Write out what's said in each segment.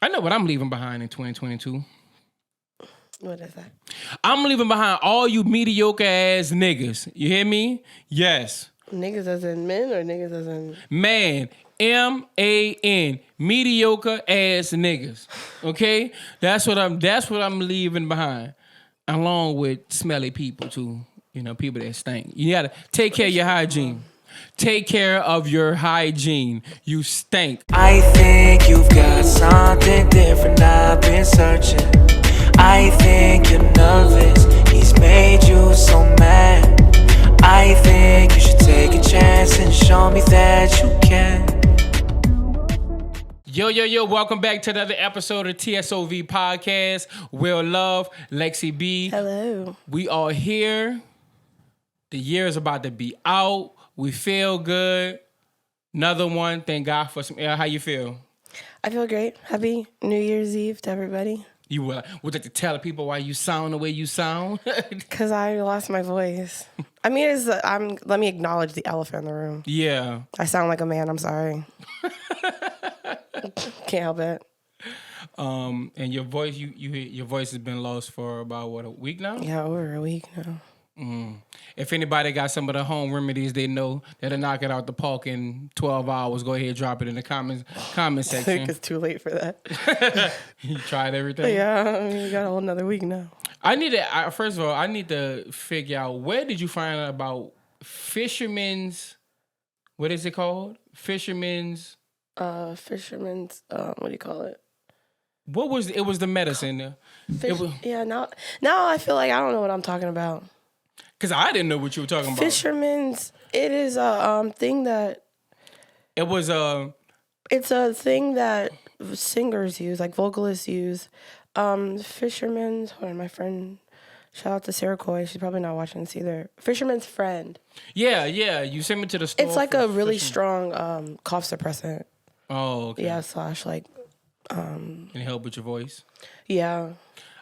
I know what I'm leaving behind in 2022. What is that? I'm leaving behind all you mediocre ass niggas. You hear me? Yes. Niggas as in men or niggas as in... Man, MAN, mediocre ass niggas. Okay? That's what I'm leaving behind. Along with smelly people too. You know, people that stink. You gotta take care of your hygiene. Take care of your hygiene. You stink. I think you've got something different. I've been searching. I think you're nervous. He's made you so mad. I think you should take a chance and show me that you can. Yo, welcome back to another episode of TSOV Podcast. Will Love, Lexi B. Hello. We are here. The year is about to be out. We feel good. Another one. Thank God for some air. How you feel? I feel great. Happy New Year's Eve to everybody. You would like to tell people why you sound the way you sound? Because I lost my voice. I mean, let me acknowledge the elephant in the room. Yeah. I sound like a man. I'm sorry. Can't help it. And your voice, your voice has been lost for about a week now? Yeah, over a week now. If anybody got some of the home remedies they know that'll knock it out the park in 12 hours, go ahead and drop it in the comment I section. think it's too late for that. You tried everything? Yeah, I mean, you got a whole another week now. First of all, I need to figure out, where did you find out about fishermen's, what is it called? Fishermen's, what do you call it? It was the medicine. Now I feel like I don't know what I'm talking about. Because I didn't know what you were talking about. Fisherman's, it is a thing that... It was a... It's a thing that singers use, like vocalists use. Fisherman's, hold on, my friend, shout out to Sarah Coy, she's probably not watching this either. Fisherman's Friend. Yeah, you sent me to the store. It's like a really strong cough suppressant. Oh, okay. Yeah, / like... Can it help with your voice? Yeah.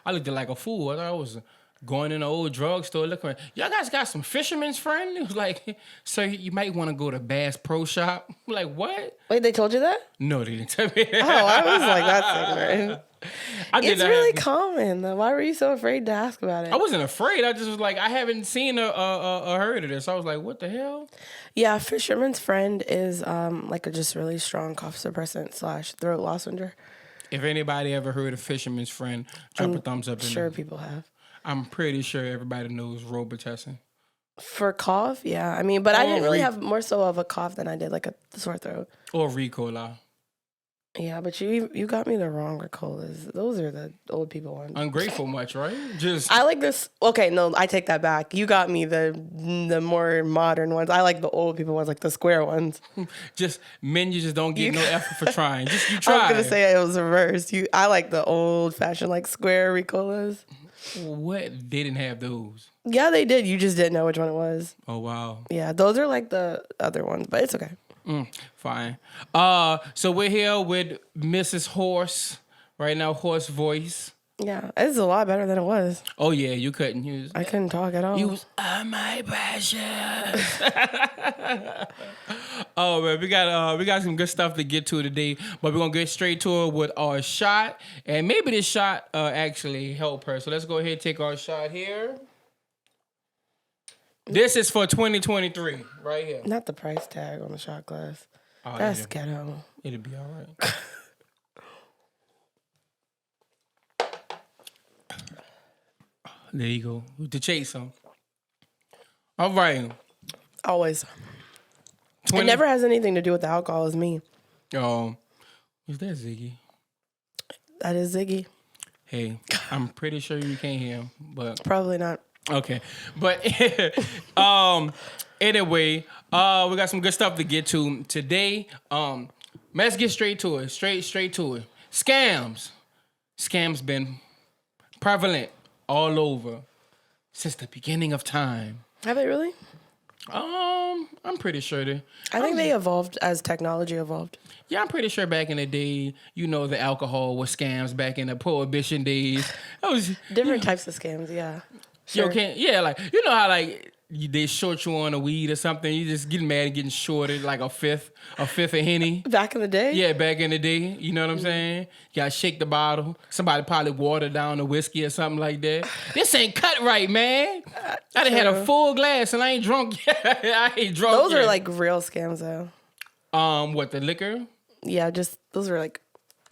I looked like a fool. I thought I was going in an old drugstore looking. Y'all guys got some Fisherman's Friend? It was like, so you might want to go to Bass Pro Shop. I'm like, what? Wait, they told you that? No, they didn't tell me that. Oh, I was like, that's ignorant. It's really common, though. Why were you so afraid to ask about it? I wasn't afraid. I just was like, I haven't seen or heard of this. I was like, what the hell? Yeah, Fisherman's Friend is like a just really strong cough suppressant / throat lozenger. If anybody ever heard of Fisherman's Friend, drop a thumbs up. Sure, people have. I'm pretty sure everybody knows Robitussin. For cough, yeah. I mean, but I didn't really have more so of a cough than I did like a sore throat. Or Ricola. Yeah, but you got me the wrong Ricolas. Those are the old people ones. Ungrateful much, right? I like this. Okay, no, I take that back. You got me the more modern ones. I like the old people ones, like the square ones. Men, you just don't get no effort for trying. You try. I was gonna say it was reversed. I like the old fashioned like square Ricolas. What? They didn't have those. Yeah, they did. You just didn't know which one it was. Oh wow. Yeah, those are like the other ones, but it's okay. Fine. So we're here with Mrs. Horse right now. Horse voice. Yeah, it's a lot better than it was. Oh yeah, you couldn't use. I couldn't talk at all. You was my precious. Oh man, we got some good stuff to get to today, but we're gonna get straight to it with our shot, and maybe this shot actually help her. So let's go ahead and take our shot here. This is for 2023, right here. Not the price tag on the shot glass. Oh, that's ghetto. It'll be all right. There you go. To chase them. All right. Always. It never has anything to do with the alcohol. It's me. Is that Ziggy? That is Ziggy. Hey, I'm pretty sure you can't hear him, but probably not. Okay, but anyway, we got some good stuff to get to today. Let's get straight to it. Straight to it. Scams been prevalent all over since the beginning of time. Have they really? I'm pretty sure they. I think they evolved as technology evolved. Yeah, I'm pretty sure back in the day, the alcohol was scams back in the Prohibition days. That was different types of scams. Yeah. Sure. Like how like they short you on a weed or something. You just getting mad and getting shorted like a fifth of Henny. Back in the day? Yeah, back in the day. You know what I'm saying? You gotta shake the bottle. Somebody probably watered down the whiskey or something like that. This ain't cut right, man. I done had a full glass and I ain't drunk yet. I ain't drunk Those yet. are like real scams though. What, the liquor? Yeah, just those are like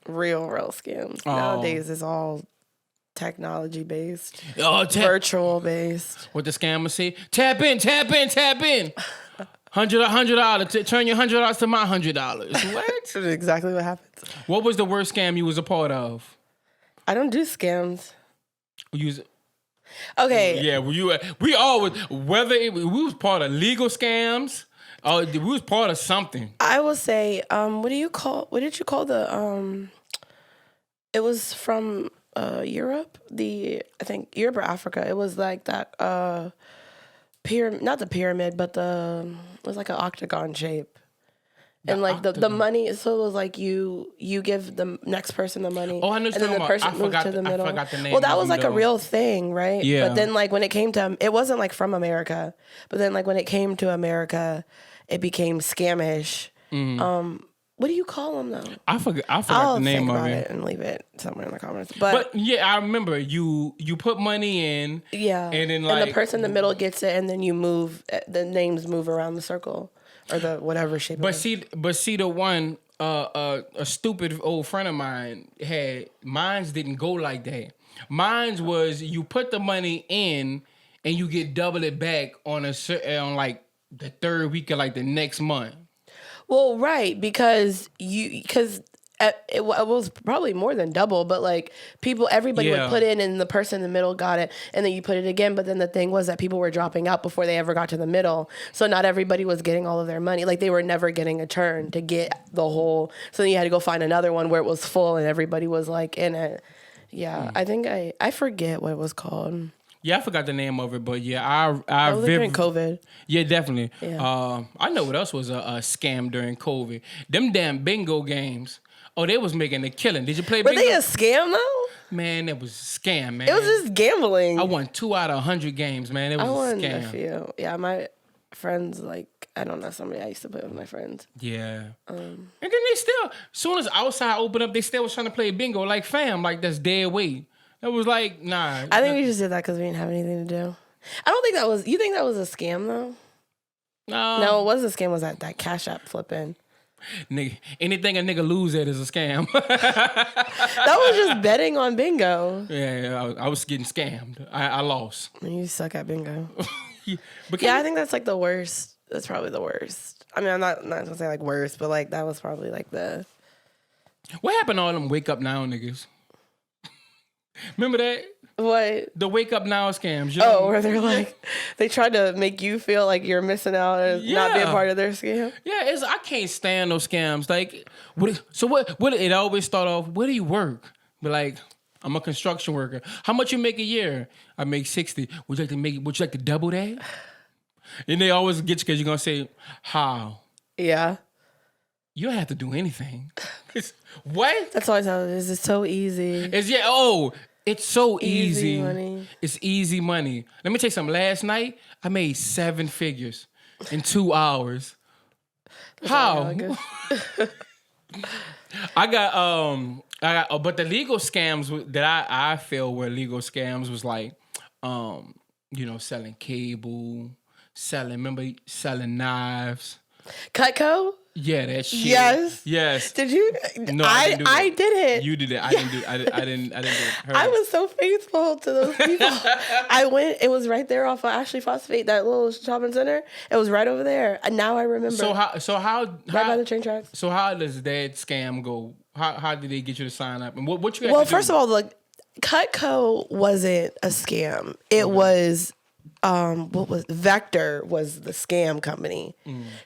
real scams. Nowadays it's all technology based, virtual based. What the scammer say? Tap in. $100, turn your $100 to my $100. What? That's exactly what happens. What was the worst scam you was a part of? I don't do scams. Okay. Yeah, we always, we was part of legal scams. We was part of something. I will say, what did you call the it was from Europe, I think Europe or Africa. It was like that pyramid, not the pyramid, but it was like an octagon shape. And like the money, so it was like you give the next person the money. Oh, I know. And then the person moves to the middle. I forgot the name. Well, that was like a real thing, right? Yeah. But then like when it came to, it wasn't like from America. But then like when it came to America, it became scamish. What do you call them though? I forgot the name of it. And leave it somewhere in the comments. But yeah, I remember you put money in. Yeah. And then like the person in the middle gets it, and then you move. The names move around the circle. Or the whatever shape. But see, the one a stupid old friend of mine had. Mine's didn't go like that. Mine's was you put the money in and you get double it back on like the third week of like the next month. Well, right, because it was probably more than double, but like everybody would put in, and the person in the middle got it, and then you put it again. But then the thing was that people were dropping out before they ever got to the middle, so not everybody was getting all of their money. Like they were never getting a turn to get the whole. So then you had to go find another one where it was full and everybody was like in it. Yeah, I think I forget what it was called. Yeah, I forgot the name of it, but yeah, I was during COVID. Yeah, definitely. Yeah. I know what else was a scam during COVID. Them damn bingo games. Oh, they was making a killing. Did you play bingo? Were they a scam though? Man, it was a scam, man. It was just gambling. I won 2 out of 100 games, man. It was a scam. I won a few. Yeah, my friends, like, I don't know, somebody I used to play with my friends. Yeah. And then they still, as soon as outside opened up, they still was trying to play bingo like fam, like that's dead weight. It was like, nah. I think we just did that because we didn't have anything to do. I don't think you think that was a scam though? No, it wasn't a scam. Was that Cash App flipping? Nigga, anything a nigga lose at is a scam. That was just betting on bingo. Yeah, I was getting scammed. I lost. You suck at bingo. Yeah, I think that's like the worst. That's probably the worst. I mean, I'm not gonna say like worst, but like that was probably like the. What happened to all them wake up now niggas? Remember that? What? The wake up now scams. Where they're like, they tried to make you feel like you're missing out and not being part of their scam. Yeah, I can't stand those scams. Like, what? It always start off. Where do you work? But like, I'm a construction worker. How much you make a year? I make 60. Would you like to double that? And they always get you because you're gonna say how. Yeah. You don't have to do anything. What? That's always how it is. It's so easy. It's so easy. Money. It's easy money. Let me tell you something. Last night, I made 7 figures in 2 hours. How? I got, but the legal scams that I feel were legal scams was like, selling cable, selling knives. Cutco? Yeah, that shit. Yes. Did you? No, I did it. You did it. I didn't do it. I was so faithful to those people. I went. It was right there off of Ashley Phosphate, that little shopping center. It was right over there. And now I remember. So how right by the train tracks. So how does that scam go? How did they get you to sign up? And what you? Well, first of all, like Cutco wasn't a scam. It was. What was Vector was the scam company.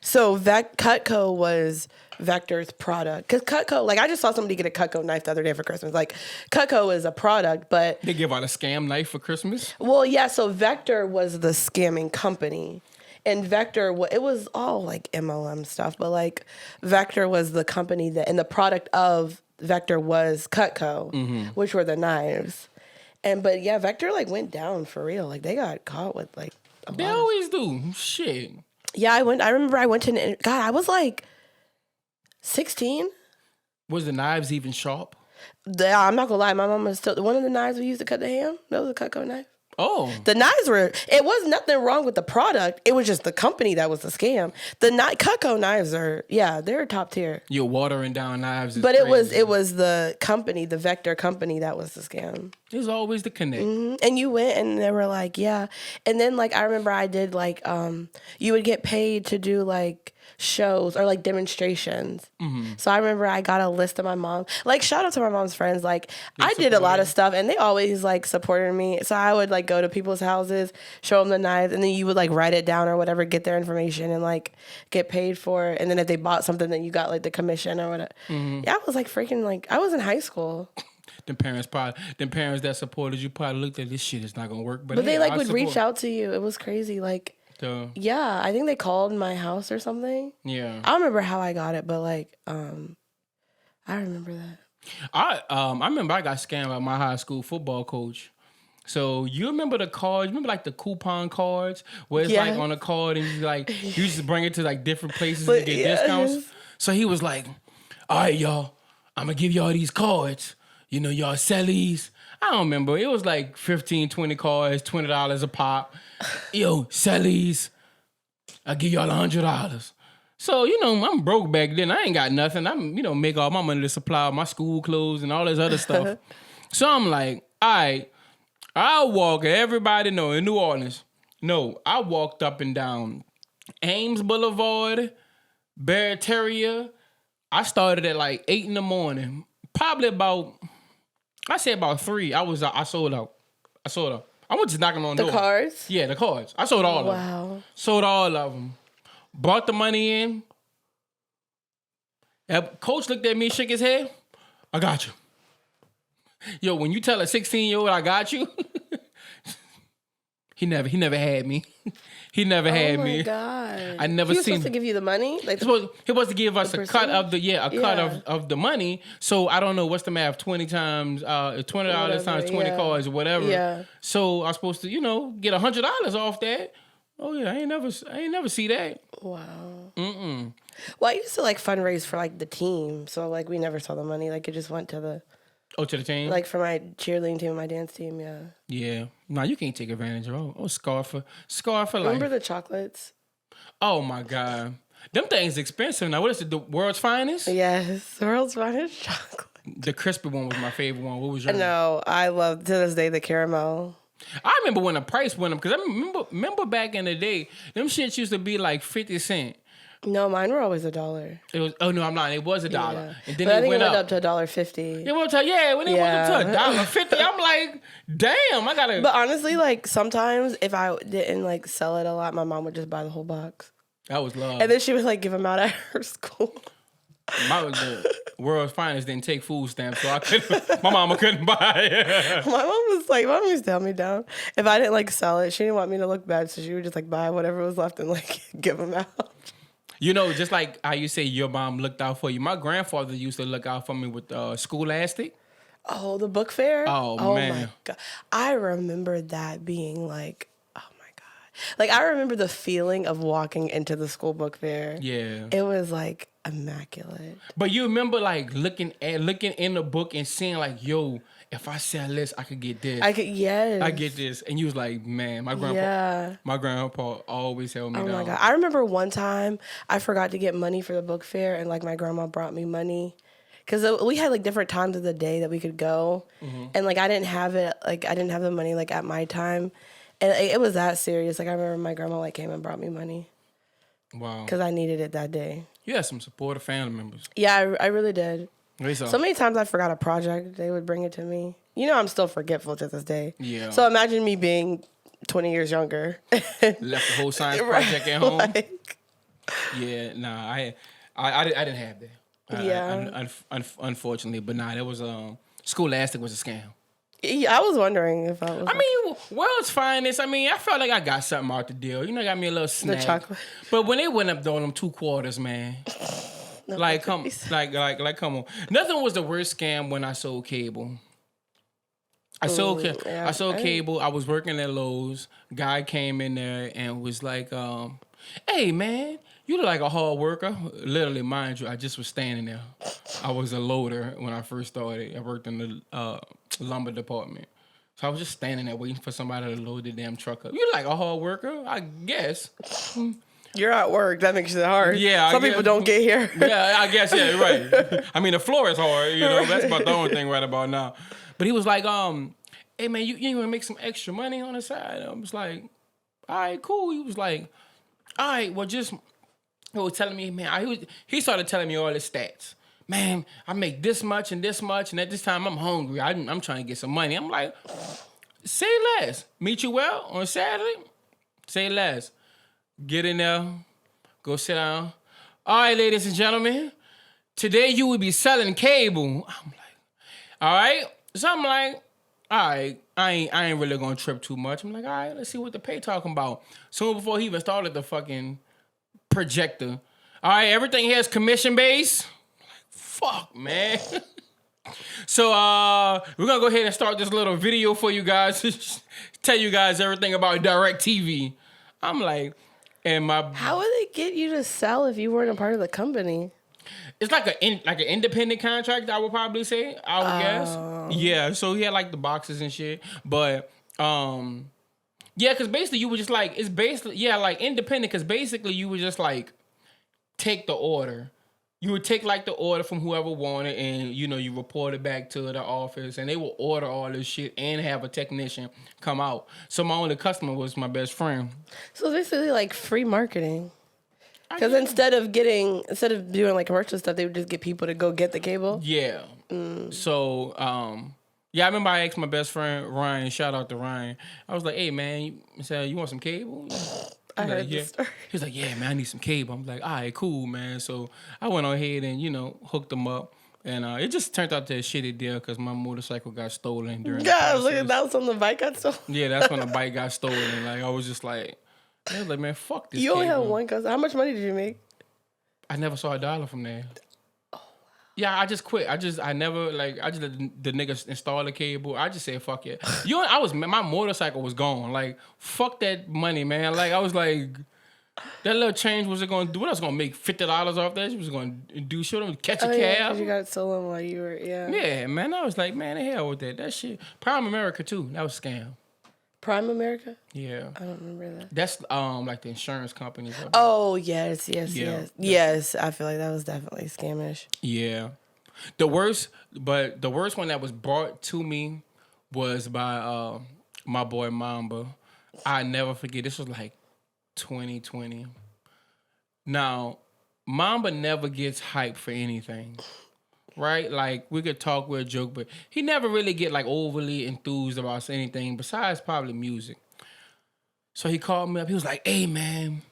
So Cutco was Vector's product. Because Cutco, like I just saw somebody get a Cutco knife the other day for Christmas. Like Cutco is a product, but they give out a scam knife for Christmas? Well, yeah, so Vector was the scamming company. And Vector, it was all like MLM stuff, but like Vector was the company and the product of Vector was Cutco, which were the knives. But yeah, Vector like went down for real. Like they got caught with like They always do. Shit. Yeah, I remember I went to. God, I was like 16. Was the knives even sharp? Yeah, I'm not gonna lie. My mom was still one of the knives we used to cut the ham. That was a Cutco knife. Oh. The knives were. It was nothing wrong with the product. It was just the company that was the scam. The Cutco knives are. Yeah, they're top tier. You're watering down knives. But it was the company, the Vector company, that was the scam. There's always the connect. Mm-hmm. And you went and they were like, yeah. And then like I remember I did like you would get paid to do like shows or like demonstrations. Mm-hmm. So I remember I got a list of my mom. Like shout out to my mom's friends. Like I did a lot of stuff and they always like supported me. So I would like go to people's houses, show them the knives, and then you would like write it down or whatever, get their information and like get paid for it. And then if they bought something, then you got like the commission or whatever. Mm-hmm. Yeah, I was like freaking like I was in high school. Them parents that supported you probably looked at this shit is not gonna work. But they like would reach out to you. It was crazy. Like yeah, I think they called my house or something. Yeah. I don't remember how I got it, but like I remember that. I remember I got scammed by my high school football coach. So you remember the cards? Remember like the coupon cards where it's like on a card and you just bring it to like different places to get discounts. So he was like, "All right, y'all, I'm gonna give y'all these cards. You know, y'all sell these." I don't remember. It was like 15, 20 cards, $20 a pop. Yo, sell these. I'll give y'all $100. So, you know, I'm broke back then. I ain't got nothing. I'm, make all my money to supply my school clothes and all this other stuff. So I'm like, all right, I'll walk. Everybody know in New Orleans. No, I walked up and down Ames Boulevard, Barataria. I started at like 8 in the morning. Probably about 3. I sold out. I was just knocking on the door. The cards? Yeah, the cards. I sold all of them. Wow. Sold all of them. Brought the money in. Coach looked at me, shook his head. I got you. Yo, when you tell a 16-year-old I got you, he never had me. He never had me. Oh my God. I never he was seen. Supposed to give you the money? Like he was supposed to give us a cut of of the money. So I don't know what's the math. 20 times $20 times 20 cards or whatever. Yeah. So I was supposed to get $100 off that. Oh yeah, I ain't never see that. Wow. Mm-mm. Well, I used to like fundraise for like the team, so like we never saw the money. Like it just went to the. Oh, to the team? Like for my cheerleading team and my dance team, yeah. Yeah. No, you can't take advantage of Scar for life. Remember the chocolates? Oh my God. Them things expensive now. What is it? The world's finest? Yes, the world's finest chocolate. The crispy one was my favorite one. What was yours? No, I love to this day the caramel. I remember when the price went up because I remember back in the day, them shits used to be like 50 cents. No, mine were always $1. It was. Oh no, I'm not. It was $1, yeah. and then but it went up to $1.50. It went to when it went up to $1.50, I'm like, damn, I gotta. But honestly, like sometimes if I didn't like sell it a lot, my mom would just buy the whole box. That was love. And then she would like give them out at her school. The world's finest didn't take food stamps, so my mama couldn't buy it. My mom used to help me down. If I didn't like sell it, she didn't want me to look bad, so she would just like buy whatever was left and like give them out. Just like how you say your mom looked out for you. My grandfather used to look out for me with Scholastic. Oh, the book fair? Oh man. My God. I remember that being like, oh my God. Like I remember the feeling of walking into the school book fair. Yeah. It was like immaculate. But you remember like looking in the book and seeing like, yo, if I sell this, I could get this. Yes. I get this. And you was like, man, my grandpa always held me down. Oh my God. I remember one time I forgot to get money for the book fair and like my grandma brought me money. Because we had like different times of the day that we could go. Mm-hmm. And like I didn't have it, like I didn't have the money like at my time. And it was that serious. Like I remember my grandma like came and brought me money. Wow. Because I needed it that day. You had some supportive family members. Yeah, I really did. So many times I forgot a project, they would bring it to me. I'm still forgetful to this day. Yeah. So imagine me being 20 years younger. Left the whole science project at home. Yeah, nah, I didn't have that. Unfortunately, but nah, that was Scholastic was a scam. Yeah, I was wondering if I was. I mean, world's finest. I mean, I felt like I got something out the deal. Got me a little snack. The chocolate. But when they went up though, them 2 quarters, man. Come on. Nothing was the worst scam when I sold cable. I sold yeah. I sold cable. I was working at Lowe's. Guy came in there and was like, "Hey man, you look like a hard worker." Literally, mind you, I just was standing there. I was a loader when I first started. I worked in the lumber department. So I was just standing there waiting for somebody to load the damn truck up. You look like a hard worker, I guess. You're at work. That makes it hard. Yeah, Some people don't get here. Yeah, I guess, yeah, right. I mean, the floor is hard, you know. That's about the only thing right about now. But he was like, hey, man, you want to make some extra money on the side? I was like, all right, cool. He was like, all right, well, just, he was telling me, man, he started telling me all his stats. Man, I make this much, and at this time I'm hungry. I'm trying to get some money. I'm like, say less. Meet you well on Saturday? Say less. Get in there. Go sit down. All right, ladies and gentlemen. Today you will be selling cable. I'm like, all right. So I'm like, all right. I ain't really gonna trip too much. I'm like, all right, let's see what the pay talking about. Soon before he even started the fucking projector. All right, everything here is commission based. Fuck, man. So we're gonna go ahead and start this little video for you guys. Tell you guys everything about DirecTV. I'm like, how would they get you to sell if you weren't a part of the company? It's like an independent contract, I would probably say. I would guess. Yeah. So he had like the boxes and shit, but yeah, because basically you were just like like independent. Because basically you would just like take the order. You would take like the order from whoever wanted, and you report it back to the office, and they will order all this shit and have a technician come out. So my only customer was my best friend. So it's basically like free marketing. Because instead of doing like commercial stuff, they would just get people to go get the cable. Yeah. So yeah, I remember I asked my best friend Ryan. Shout out to Ryan. I was like, "Hey man, you want some cable?" I heard the story. He was like, "Yeah, man, I need some cable." I'm like, "All right, cool, man." So I went on ahead and hooked them up, and it just turned out to a shitty deal because my motorcycle got stolen during. God, look at that was when the bike got stolen. Yeah, that's when the bike got stolen. Like I was just like, man, fuck this. You only had one customer. How much money did you make? I never saw $1 from there. Yeah, I just quit. I just let the niggas install the cable. I just said, fuck it. My motorcycle was gone. Like, fuck that money, man. Like, I was like, that little change, was it going to do? What I was going to make $50 off that? She was going to do shit, catch a cab. Yeah, you got stolen while you were, yeah. Yeah, man. I was like, man, the hell with that. That shit. Prime America, too. That was a scam. Prime America? Yeah. I don't remember that. That's like the insurance companies. Oh, yes. Yes, I feel like that was definitely scamish. Yeah. The worst one that was brought to me was by my boy Mamba. I never forget. This was like 2020. Now, Mamba never gets hyped for anything. Right? Like, we could talk, we'll joke, but he never really get like overly enthused about anything besides probably music. So he called me up. He was like, "Hey, man,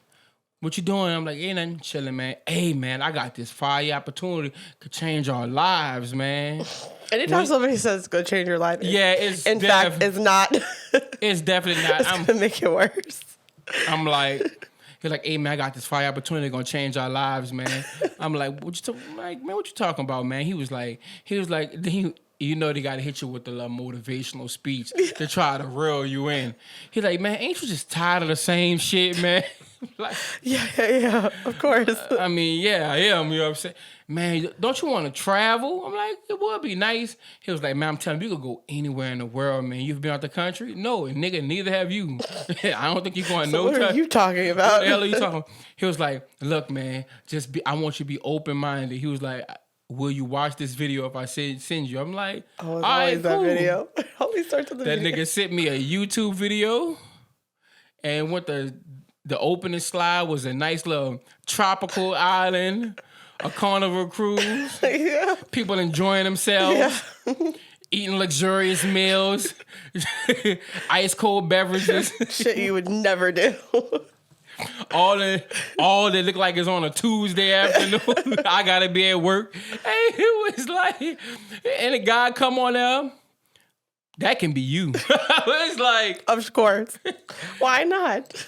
what you doing?" I'm like, "Ain't nothing, chilling, man. Hey, man, I got this fire opportunity. Could change our lives, man." Anytime somebody says it's going to change your life, yeah, it's in fact, it's not. It's definitely not. It's going to make it worse. I'm like... He's like, "Hey man, I got this fire opportunity gonna change our lives, man." I'm like, "What you talking about, man?" He was like, they gotta hit you with the motivational speech to try to reel you in. He's like, "Man, ain't you just tired of the same shit, man?" Like, yeah, of course. I mean, yeah, I am. You know what I'm saying? "Man, don't you want to travel?" I'm like, "It would be nice." He was like, "Man, I'm telling you, you could go anywhere in the world, man. You've been out the country?" "No, nigga, neither have you." "I don't think you're going so what are you talking about? What the hell are you talking about?" He was like, "Look, man, I want you to be open-minded." He was like, "Will you watch this video if I send you?" I'm like, "Oh, it's always that video." Always starts with the that video. Nigga sent me a YouTube video, and what the opening slide was a nice little tropical island, a carnival cruise, yeah. People enjoying themselves, eating luxurious meals, ice cold beverages. Shit you would never do. All that look like it's on a Tuesday afternoon. I gotta be at work. Hey, it was like, and a guy come on there. That can be you. It's like, of course. Why not?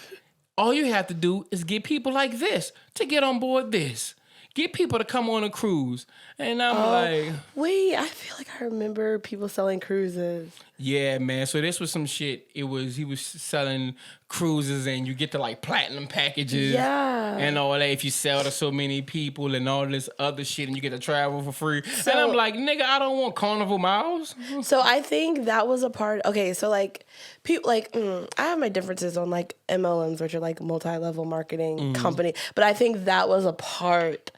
All you have to do is get people like this to get on board this. Get people to come on a cruise. And I'm like, wait, I feel like I remember people selling cruises. yeah, man. So this was some shit. He was selling cruises, and you get the like platinum packages, and all that. If you sell to so many people and all this other shit, and you get to travel for free. And I'm like, nigga, I don't want Carnival miles. So I think that was a part. Okay, so like people like I have my differences on like MLMs, which are like multi-level marketing company, but I think that was a part.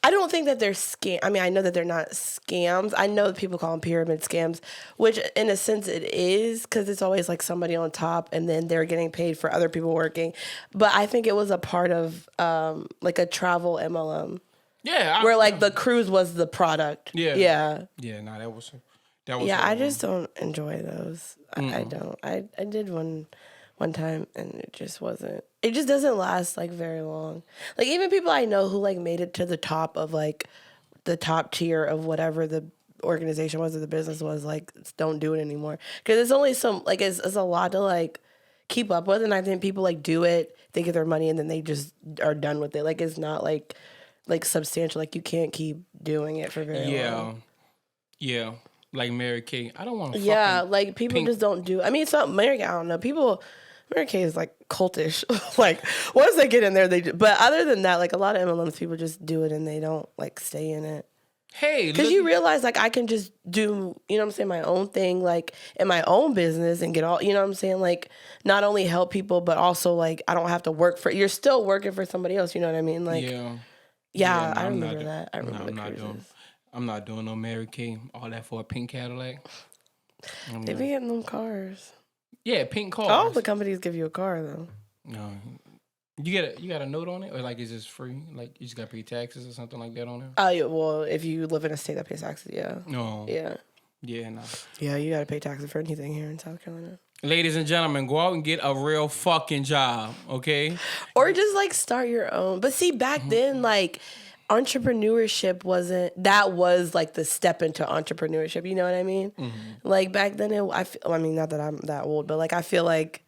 I don't think that they're scam. I mean, I know that they're not scams. I know that people call them pyramid scams, which in a sense it is, because it's always like somebody on top and then they're getting paid for other people working. But I think it was a part of like a travel MLM. Yeah. Where like the cruise was the product. Yeah. Yeah. Yeah, nah, that was Yeah, I just don't enjoy those. I don't. I did one time and it just wasn't. It just doesn't last like very long. Like even people I know who like made it to the top of like the top tier of whatever the organization was or the business was, like don't do it anymore, because it's only some like it's a lot to like keep up with, and I think people like do it, they get their money, and then they just are done with it. Like it's not like substantial. Like you can't keep doing it for very long. Yeah. Like Mary Kay. I don't want to like people just don't do. I mean, it's not Mary Kay. I don't know. Mary Kay is like cultish. Like once they get in there, they do. But other than that, like a lot of MLMs, people just do it and they don't like stay in it. Hey, because you realize like I can just do, you know what I'm saying, my own thing, like in my own business and get all, you know what I'm saying, like not only help people, but also like I don't have to work for. You're still working for somebody else. You know what I mean? Like yeah, I remember that. I remember the cruises. I'm not doing no Mary Kay. All that for a pink Cadillac. They be getting them cars. Yeah, pink cars. All the companies give you a car though. No, you got a note on it, or like is this free? Like you just got to pay taxes or something like that on it. Oh yeah, well if you live in a state that pays taxes, yeah. No. Yeah. Yeah, nah. Yeah, you got to pay taxes for anything here in South Carolina. Ladies and gentlemen, go out and get a real fucking job, okay? Or just like start your own. But see, back then, like entrepreneurship was like the step into entrepreneurship. You know what I mean? Like back then, I mean, not that I'm that old, but like I feel like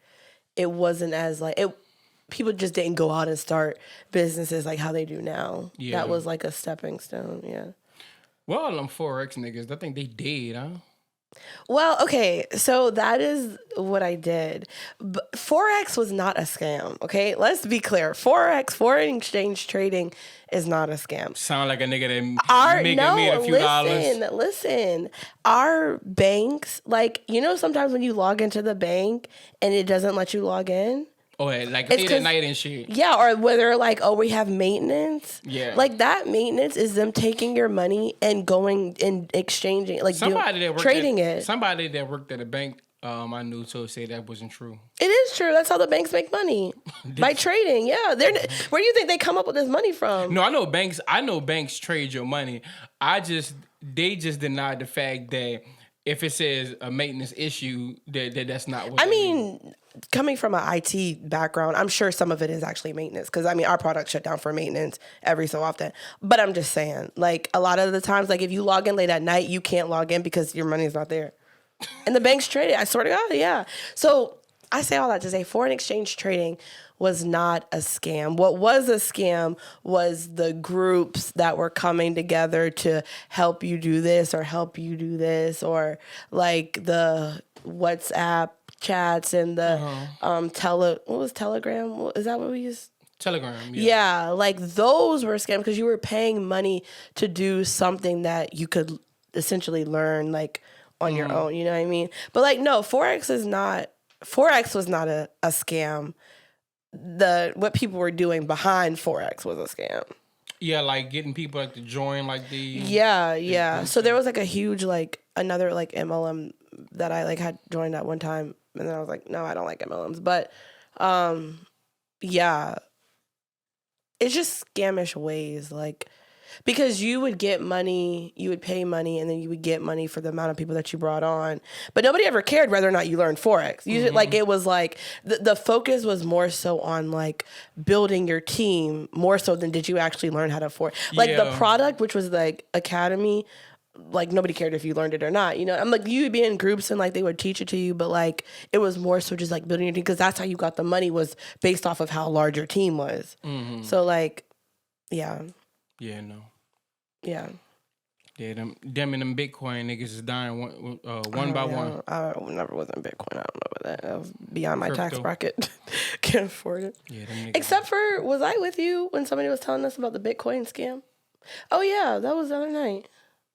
it wasn't as like it. People just didn't go out and start businesses like how they do now. Yeah. That was like a stepping stone. Yeah. Well, them Forex niggas, I think they did, huh? Well, okay, so that is what I did. But Forex was not a scam, okay? Let's be clear. Forex, foreign exchange trading, is not a scam. Sound like a nigga that made a few dollars. Listen. Our banks, like, you know, sometimes when you log into the bank and it doesn't let you log in? Oh, like late at night and shit. Yeah, or whether like, oh, we have maintenance. Yeah. Like that maintenance is them taking your money and going and exchanging, like trading it. Somebody that worked at a bank, I knew, so say that wasn't true. It is true. That's how the banks make money. By trading. Yeah. Where do you think they come up with this money from? No, I know banks trade your money. They just denied the fact that if it says a maintenance issue, that's not what coming from an IT background, I'm sure some of it is actually maintenance, because I mean our product shut down for maintenance every so often. But I'm just saying, like a lot of the times, like if you log in late at night, you can't log in because your money's not there, and the bank's traded. I swear to God, yeah. So I say all that to say foreign exchange trading was not a scam. What was a scam was the groups that were coming together to help you do this or help you do this, or like the WhatsApp chats and the what was Telegram? Is that what we used? Telegram. Yeah, like those were scams because you were paying money to do something that you could essentially learn like on your own. You know what I mean? But like no, Forex was not a scam. What people were doing behind Forex was a scam. Yeah, like getting people like to join like the yeah. So there was like a huge like another like MLM that I like had joined at one time, and then I was like, no, I don't like MLMs. But yeah, it's just scamish ways, like because you would get money, you would pay money, and then you would get money for the amount of people that you brought on. But nobody ever cared whether or not you learned Forex. Like it was like the focus was more so on like building your team more so than did you actually learn how to Forex. Like the product, which was like Academy, like nobody cared if you learned it or not. You know, I'm like you would be in groups and like they would teach it to you, but like it was more so just like building your team because that's how you got the money was based off of how large your team was. So like, yeah. Yeah, no. Yeah. Yeah, them and them Bitcoin niggas is dying one by one. I never was in Bitcoin. I don't know about that. That was beyond my tax Crypto. bracket. Can't afford it. Yeah, them niggas. Except for, was I with you when somebody was telling us about the Bitcoin scam? Oh, yeah. That was the other night.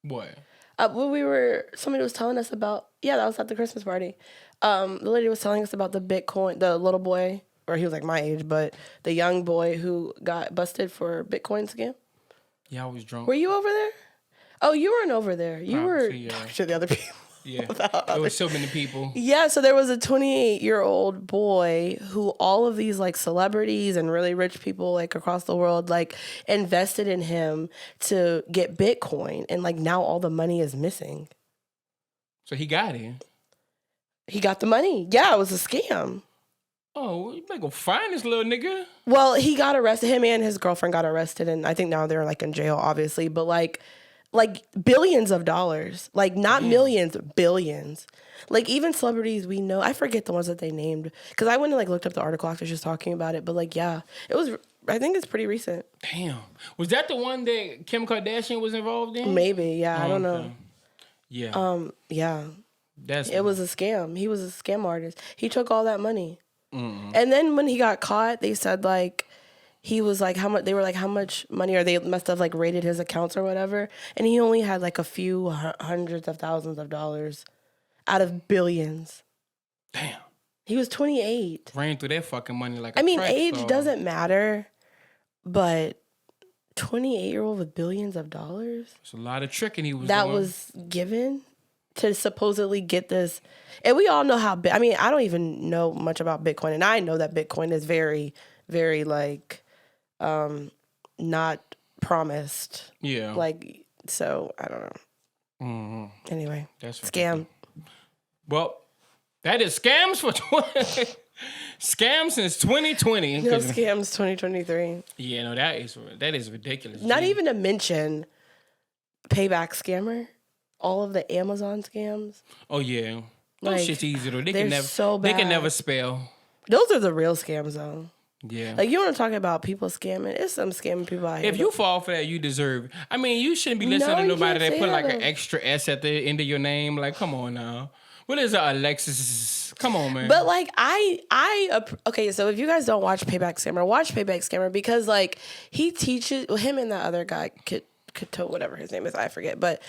What? When somebody was telling us about, that was at the Christmas party. The lady was telling us about the Bitcoin, the little boy, or he was like my age, but the young boy who got busted for Bitcoin scam. Yeah, I was drunk. Were you over there? Oh, you weren't over there. You were Obviously, talking to the other people. Yeah, there was so many people. Yeah, so there was a 28-year-old boy who all of these like celebrities and really rich people like across the world like invested in him to get Bitcoin, and like now all the money is missing. So he got it. He got the money. Yeah, it was a scam. Oh, you better go find this little nigga. Well, he got arrested. Him and his girlfriend got arrested, and I think now they're like in jail, obviously. But like billions of dollars, like not millions, billions. Like even celebrities we know, I forget the ones that they named because I went and like looked up the article after she was talking about it. But like, yeah, it was. I think it's pretty recent. Damn, was that the one that Kim Kardashian was involved in? Maybe, yeah, I don't know. Okay. Yeah. Yeah, It was a scam. He was a scam artist. He took all that money, and then when he got caught, they said like. He was like, how much? They were like, how much money? Or they must have like raided his accounts or whatever. And he only had like a few hundreds of thousands of dollars out of billions. Damn. He was 28. Ran through that fucking money like age doesn't matter, but 28-year-old with billions of dollars? It's a lot of tricking he was that doing. Was given to supposedly get this. And we all know how, I don't even know much about Bitcoin. And I know that Bitcoin is very, very like... not promised. Yeah. Like, so I don't know. Mm-hmm. Anyway, that's scam. Well, that is scams for scams since 2020. No scams 2023. Yeah, no, that is ridiculous. Not even to mention payback scammer. All of the Amazon scams. Oh yeah, like, those shit's easy though. They can never spell. Those are the real scams though. Yeah. Like, you want to talk about people scamming? It's some scamming people out here. If you fall for that, you deserve it. I mean, you shouldn't be listening to nobody that put like an extra S at the end of your name. Like, come on now. What is Alexis? Come on, man. But like, okay, so if you guys don't watch Payback Scammer, watch Payback Scammer because like he teaches, him and that other guy, Kato, whatever his name is, I forget. But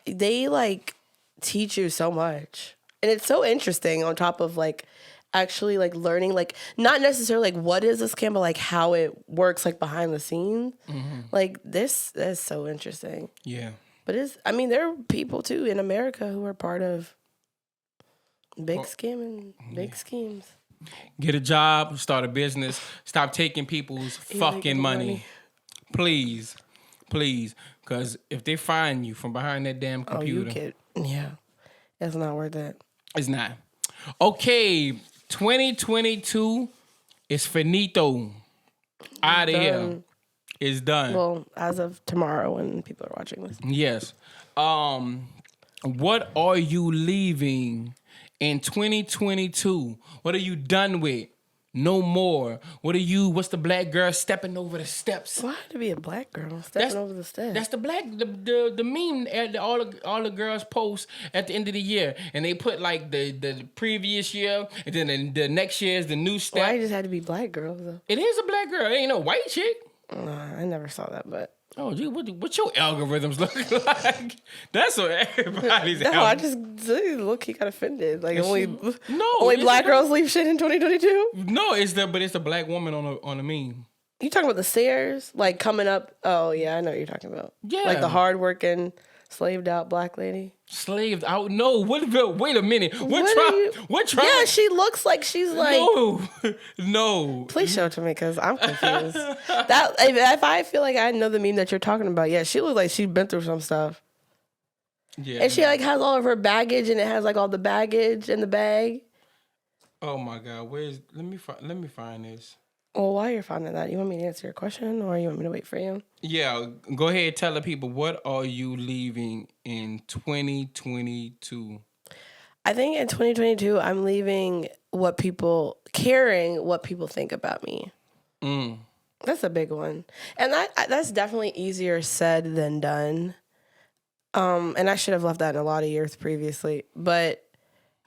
they like teach you so much. And it's so interesting on top of like, actually like learning like not necessarily like what is a scam but like how it works like behind the scenes. Like this is so interesting. Yeah, but there are people too in America who are part of big schemes. Get a job, start a business, stop taking people's fucking money. Please because if they find you from behind that damn computer, it's not worth it. It's not. Okay, 2022 is finito. Out of here. It's done. Well, as of tomorrow when people are watching this. Yes. What are you leaving in 2022? What are you done with? No more. What's the black girl stepping over the steps? Why to be a black girl stepping over the steps? That's the meme that all the girls post at the end of the year. And they put like the previous year and then the next year is the new step. Why just had to be black girls though? It is a black girl. It ain't no white chick. Nah, I never saw that, but oh, gee, what your algorithms look like? That's what everybody's. No, I just look. He got offended. Like only black girls leave shit in 2022. No, it's the black woman on the meme. You talking about the stairs, like coming up? Oh yeah, I know what you're talking about. Yeah, like the hardworking, slaved out black lady. Slaved out? No. Wait a minute. What tribe? Yeah, she looks like she's like. No. Please show it to me because I'm confused. If I feel like I know the meme that you're talking about, yeah, she looks like she's been through some stuff. Yeah. And she like has all of her baggage, and it has like all the baggage in the bag. Oh my God, let me find this. Well, while you're finding that, you want me to answer your question or you want me to wait for you? Yeah, go ahead, tell the people, what are you leaving in 2022? I think in 2022, I'm leaving caring what people think about me. That's a big one. And that's definitely easier said than done. And I should have left that in a lot of years previously. But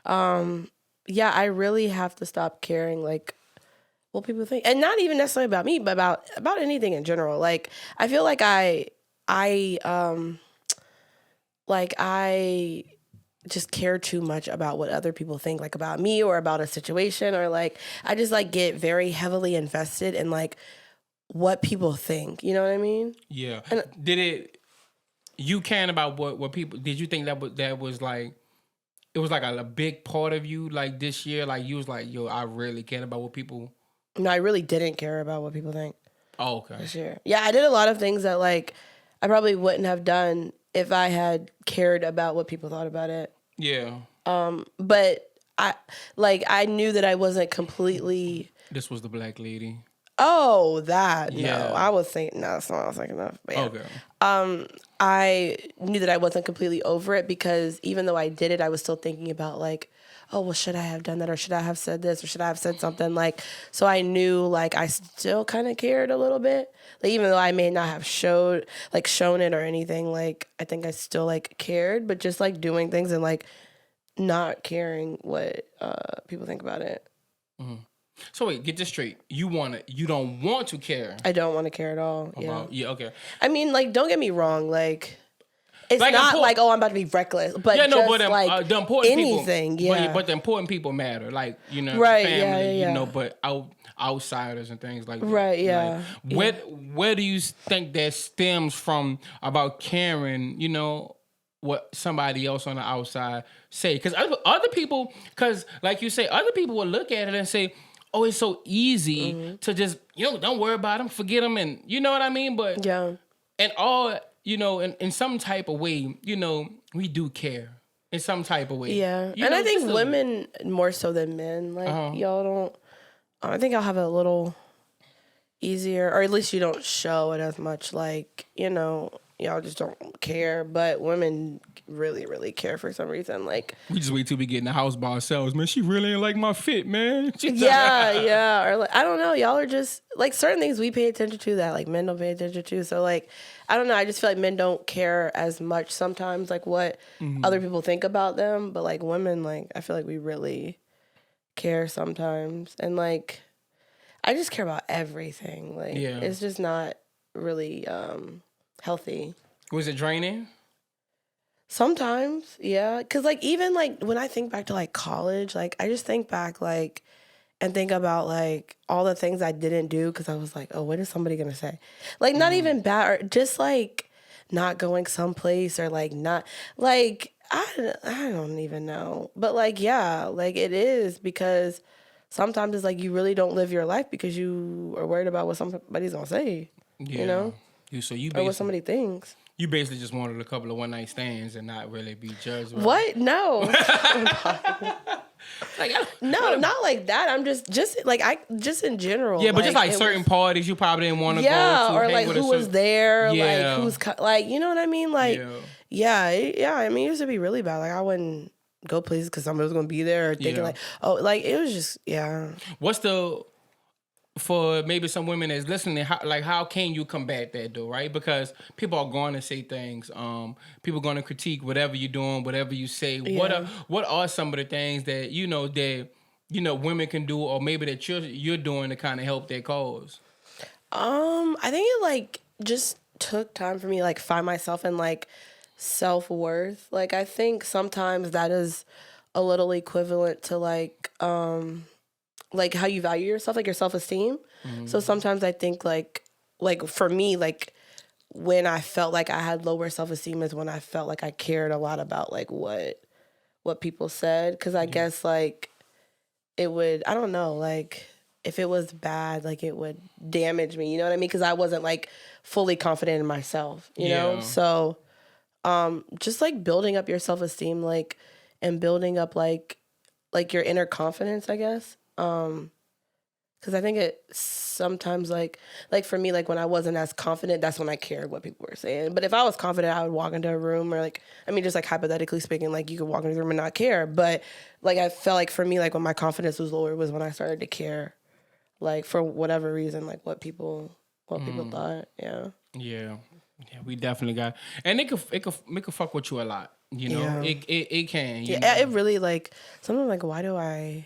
yeah, I really have to stop caring like what people think. And not even necessarily about me, but about anything in general. Like I feel like I just care too much about what other people think, like about me or about a situation, or like I just like get very heavily invested in like what people think. You know what I mean? Yeah. And You caring about what people? Did you think that was like? It was like a big part of you, like this year. Like you was like, yo, I really care about what people. no, I really didn't care about what people think Oh, okay. this year. Yeah, I did a lot of things that like I probably wouldn't have done if I had cared about what people thought about it. Yeah. But I knew that I wasn't completely. This was the black lady. Oh, that Yeah. no, I was thinking no, that's not what I was thinking of. But yeah. Okay. I knew that I wasn't completely over it because even though I did it, I was still thinking about like, oh, well, should I have done that, or should I have said this, or should I have said something like? So I knew like I still kind of cared a little bit, like even though I may not have shown it or anything. Like I think I still like cared, but just like doing things and like not caring what people think about it. Mm-hmm. So wait, get this straight. You don't want to care. I don't want to care at all. About, yeah. Okay. I mean, like, don't get me wrong. Like, it's like not like, oh, I'm about to be reckless. But yeah, no, just, but like the important anything, people, yeah. But the important people matter. Like Right, family. yeah. You know, but outsiders and things like that. Right, yeah. Like, where do you think that stems from about caring? You know, what somebody else on the outside say? Because other people, because like you say, other people will look at it and say, oh, it's so easy to just, don't worry about them, forget them, and you know what I mean? But, Yeah. and all, in some type of way, we do care in some type of way. Yeah. You and know, I think just women more so than men. Like, y'all don't, I think I'll have it a little easier, or at least you don't show it as much. Like, y'all just don't care. But women really, really care for some reason. Like, we just wait till we get in the house by ourselves, man. She really ain't like my fit, man. yeah. Or like, I don't know. Y'all are just like certain things we pay attention to that like men don't pay attention to. So like, I don't know. I just feel like men don't care as much sometimes, like what other people think about them. But like women, like I feel like we really care sometimes. And like, I just care about everything. Like, it's just not really healthy. Was it draining? Sometimes, yeah. Because, like, even, like, when I think back to, like, college, like, I just think back, like, and think about, like, all the things I didn't do because I was like, oh, what is somebody going to say? Like, not even bad, or just, like, not going someplace or, like, not, like, I don't even know. But, like, yeah, like, it is because sometimes it's, like, you really don't live your life because you are worried about what somebody's going to say, you know? Or what somebody thinks. You basically just wanted a couple of one-night stands and not really be judged. Right? What? No. No, not like that. I'm just in general. Yeah, but just like certain parties you probably didn't want to go to. Yeah, or like who was there, yeah. like who's like, you know what I mean? Like, yeah. I mean, it used to be really bad. Like I wouldn't go places because somebody was gonna be there, or thinking like, oh, like it was just, What's for maybe some women that's listening, how can you combat that though, right? Because people are going to say things. People are going to critique whatever you're doing, whatever you say. Yeah. What are some of the things that women can do, or maybe that you're doing to kind of help their cause? I think it like just took time for me to like find myself in like self-worth. Like I think sometimes that is a little equivalent to like how you value yourself, like your self-esteem. Mm-hmm. So sometimes I think like for me, like when I felt like I had lower self-esteem is when I felt like I cared a lot about like what people said. Cause I guess like it would, I don't know, like if it was bad, like it would damage me, you know what I mean? Cause I wasn't like fully confident in myself, you know? So just like building up your self-esteem, like, and building up like your inner confidence, I guess. Because I think it sometimes like for me, like when I wasn't as confident, that's when I cared what people were saying. But if I was confident, I would walk into a room, or like, I mean, just like hypothetically speaking, like you could walk into the room and not care. But like I felt like for me, like when my confidence was lower was when I started to care, like for whatever reason, like what people what people thought. Yeah. Yeah, we definitely got, and it could fuck with you a lot. You know, Yeah. it can. You know? Yeah, it really like sometimes like why do I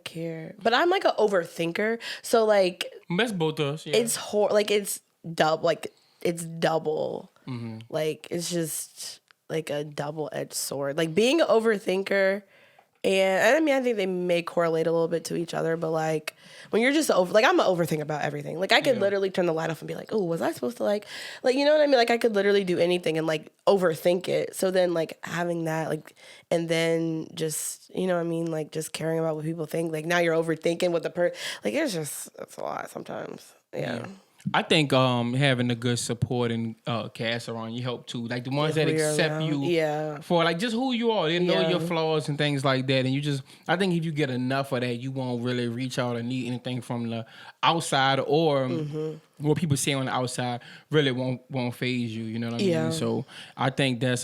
care? But I'm like an overthinker, so like That's both of us. Yeah. it's like it's double. Like it's just like a double-edged sword. Like being an overthinker, and I mean I think they may correlate a little bit to each other, but like when you're just like I'm an overthink about everything. Like I could literally turn the light off and be like, oh, was I supposed to like you know what I mean? Like I could literally do anything and like overthink it. So then like having that like and then just you know what I mean, like just caring about what people think. Like now you're overthinking what the like it's a lot sometimes. Yeah. I think having a good supporting cast around you help too. Like the ones that accept you for like just who you are. They know your flaws and things like that. And you just I think if you get enough of that, you won't really reach out and need anything from the outside or what people say on the outside really won't phase you. You know what I mean? So I think that's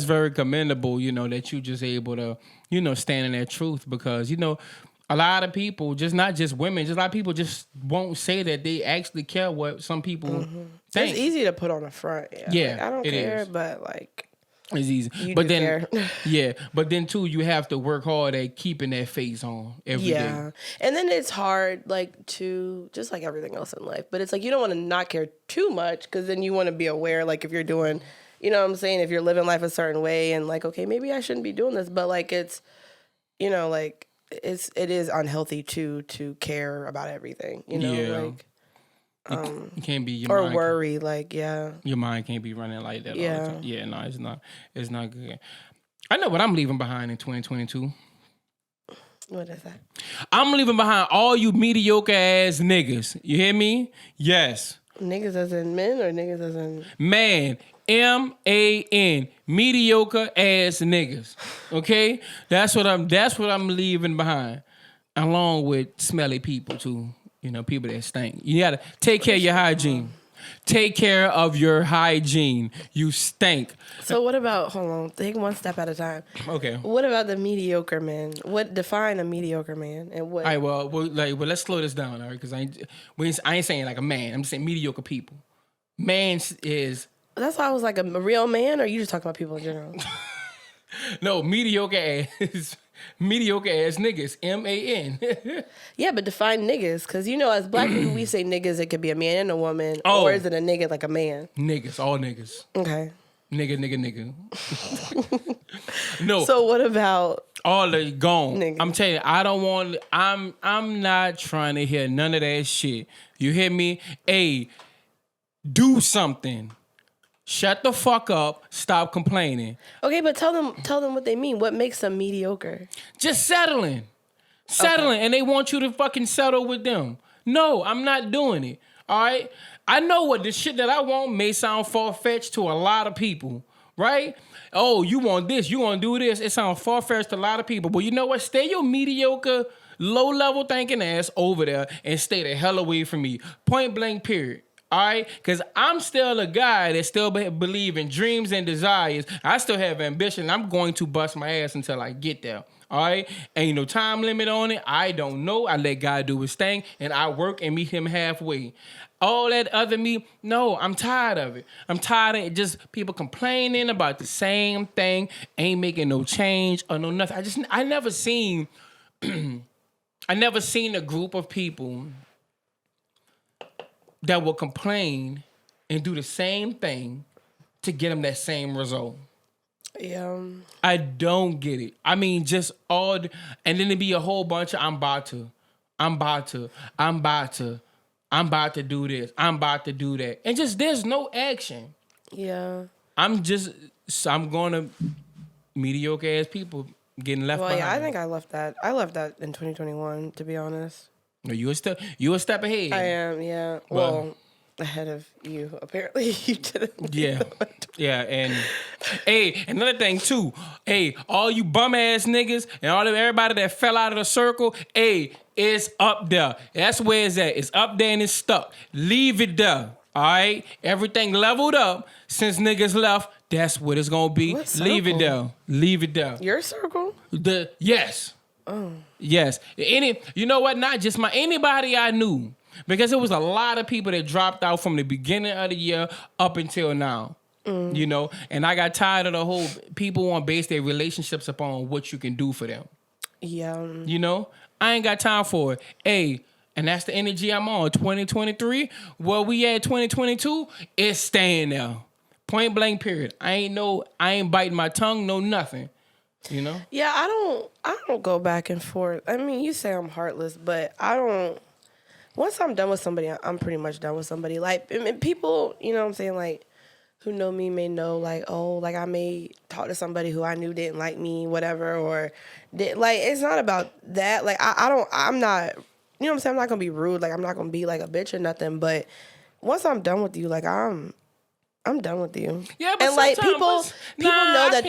very commendable, you know, that you just able to, you know, stand in that truth because, you know, a lot of people, just not just women, just a lot of people just won't say that they actually care what some people think. It's easy to put on the front. Yeah. Like, I don't care, is. but like it's easy. But then care. But then too, you have to work hard at keeping that face on every day. And then it's hard, like to just like everything else in life. But it's like you don't want to not care too much because then you want to be aware. Like if you're doing, you know what I'm saying, if you're living life a certain way and like okay, maybe I shouldn't be doing this, but like it's, you know, like. It is unhealthy to care about everything, you know, like it can't be your or mind worry, like your mind can't be running like that all the time. Yeah, no, it's not good. I know what I'm leaving behind in 2022. What is that? I'm leaving behind all you mediocre ass niggas. You hear me? Yes. Niggas as in men or niggas as in man. MAN, mediocre ass niggas. Okay, that's what I'm leaving behind, along with smelly people too. You know, people that stink. You gotta take care of your hygiene. Take care of your hygiene. You stink. So what about? Hold on, take one step at a time. Okay. What about the mediocre man? What define a mediocre man and what? All right. Well, let's slow this down, all right? Because I ain't saying like a man. I'm just saying mediocre people. Man is. That's why I was like a real man, or you just talking about people in general? No, mediocre ass niggas. MAN. Yeah, but define niggas, because you know, as black people, we say niggas. It could be a man and a woman, or is it a nigga like a man? Niggas, all niggas. Okay. Nigga. No. So what about all the gone? Niggas. I'm telling you, I don't want. I'm not trying to hear none of that shit. You hear me? Hey, do something. Shut the fuck up. Stop complaining. Okay, but tell them what they mean. What makes them mediocre? Just settling. And they want you to fucking settle with them. No, I'm not doing it. All right? I know what the shit that I want may sound far-fetched to a lot of people, right? Oh, you want this, you want to do this. It sounds far-fetched to a lot of people. But you know what? Stay your mediocre, low-level thinking ass over there and stay the hell away from me. Point blank, period. All right, because I'm still a guy that still believe in dreams and desires. I still have ambition. I'm going to bust my ass until I get there. All right, ain't no time limit on it. I don't know. I let God do his thing, and I work and meet him halfway. All that other me, no, I'm tired of it. I'm tired of it. Just people complaining about the same thing, ain't making no change or no nothing. I never seen a group of people that will complain and do the same thing to get them that same result. Yeah. I don't get it. I mean, just all, and then it'd be a whole bunch of I'm about to do this, I'm about to do that. And just, there's no action. Yeah. I'm going to mediocre ass people getting left behind. Well, yeah, I think I left that in 2021, to be honest. You a step ahead. I am, yeah. Well, ahead of you. Apparently, you didn't. Yeah. And hey, another thing too. Hey, all you bum ass niggas and everybody that fell out of the circle. Hey, it's up there. That's where it's at. It's up there and it's stuck. Leave it there. All right. Everything leveled up since niggas left. That's what it's gonna be. Leave it there. Your circle? Yes. Oh. Yes. You know what? Not just anybody I knew Because it was a lot of people that dropped out from the beginning of the year up until now. You know, and I got tired of the whole people want to base their relationships upon what you can do for them. Yeah. You know, I ain't got time for it. Hey, and that's the energy I'm on. 2023, where we at 2022, it's staying there. Point blank period. I ain't biting my tongue, no nothing. You know? Yeah, I don't go back and forth. I mean, you say I'm heartless, but I don't. Once I'm done with somebody, I'm pretty much done with somebody. Like, I mean, people, you know what I'm saying, like, who know me may know, like, oh, like, I may talk to somebody who I knew didn't like me, whatever, or like, it's not about that. Like, I'm not, you know what I'm saying, I'm not gonna be rude. Like, I'm not gonna be like a bitch or nothing. But once I'm done with you, like, I'm done with you. Yeah, but and like people know that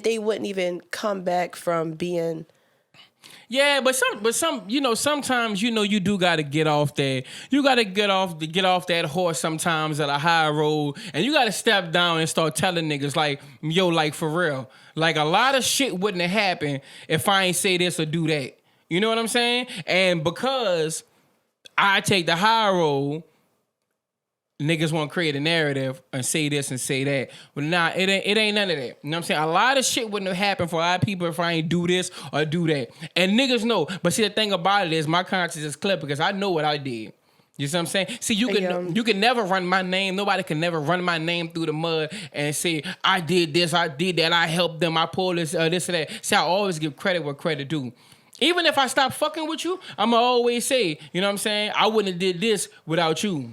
they wouldn't even come back from being. Yeah, but sometimes you do got to get off that. You got to get off that horse sometimes at a high road, and you got to step down and start telling niggas like, yo, like for real, like a lot of shit wouldn't have happened if I ain't say this or do that. You know what I'm saying? And because I take the high road, niggas want to create a narrative and say this and say that. But nah, it ain't none of that. You know what I'm saying? A lot of shit wouldn't have happened for a lot of people if I ain't do this or do that. And niggas know. But see, the thing about it is my conscience is clear because I know what I did. You see what I'm saying? See, you can never run my name. Nobody can never run my name through the mud and say, I did this, I did that, I helped them, I pulled this, this or that. See, I always give credit where credit due. Even if I stop fucking with you, I'ma always say, you know what I'm saying? I wouldn't have did this without you.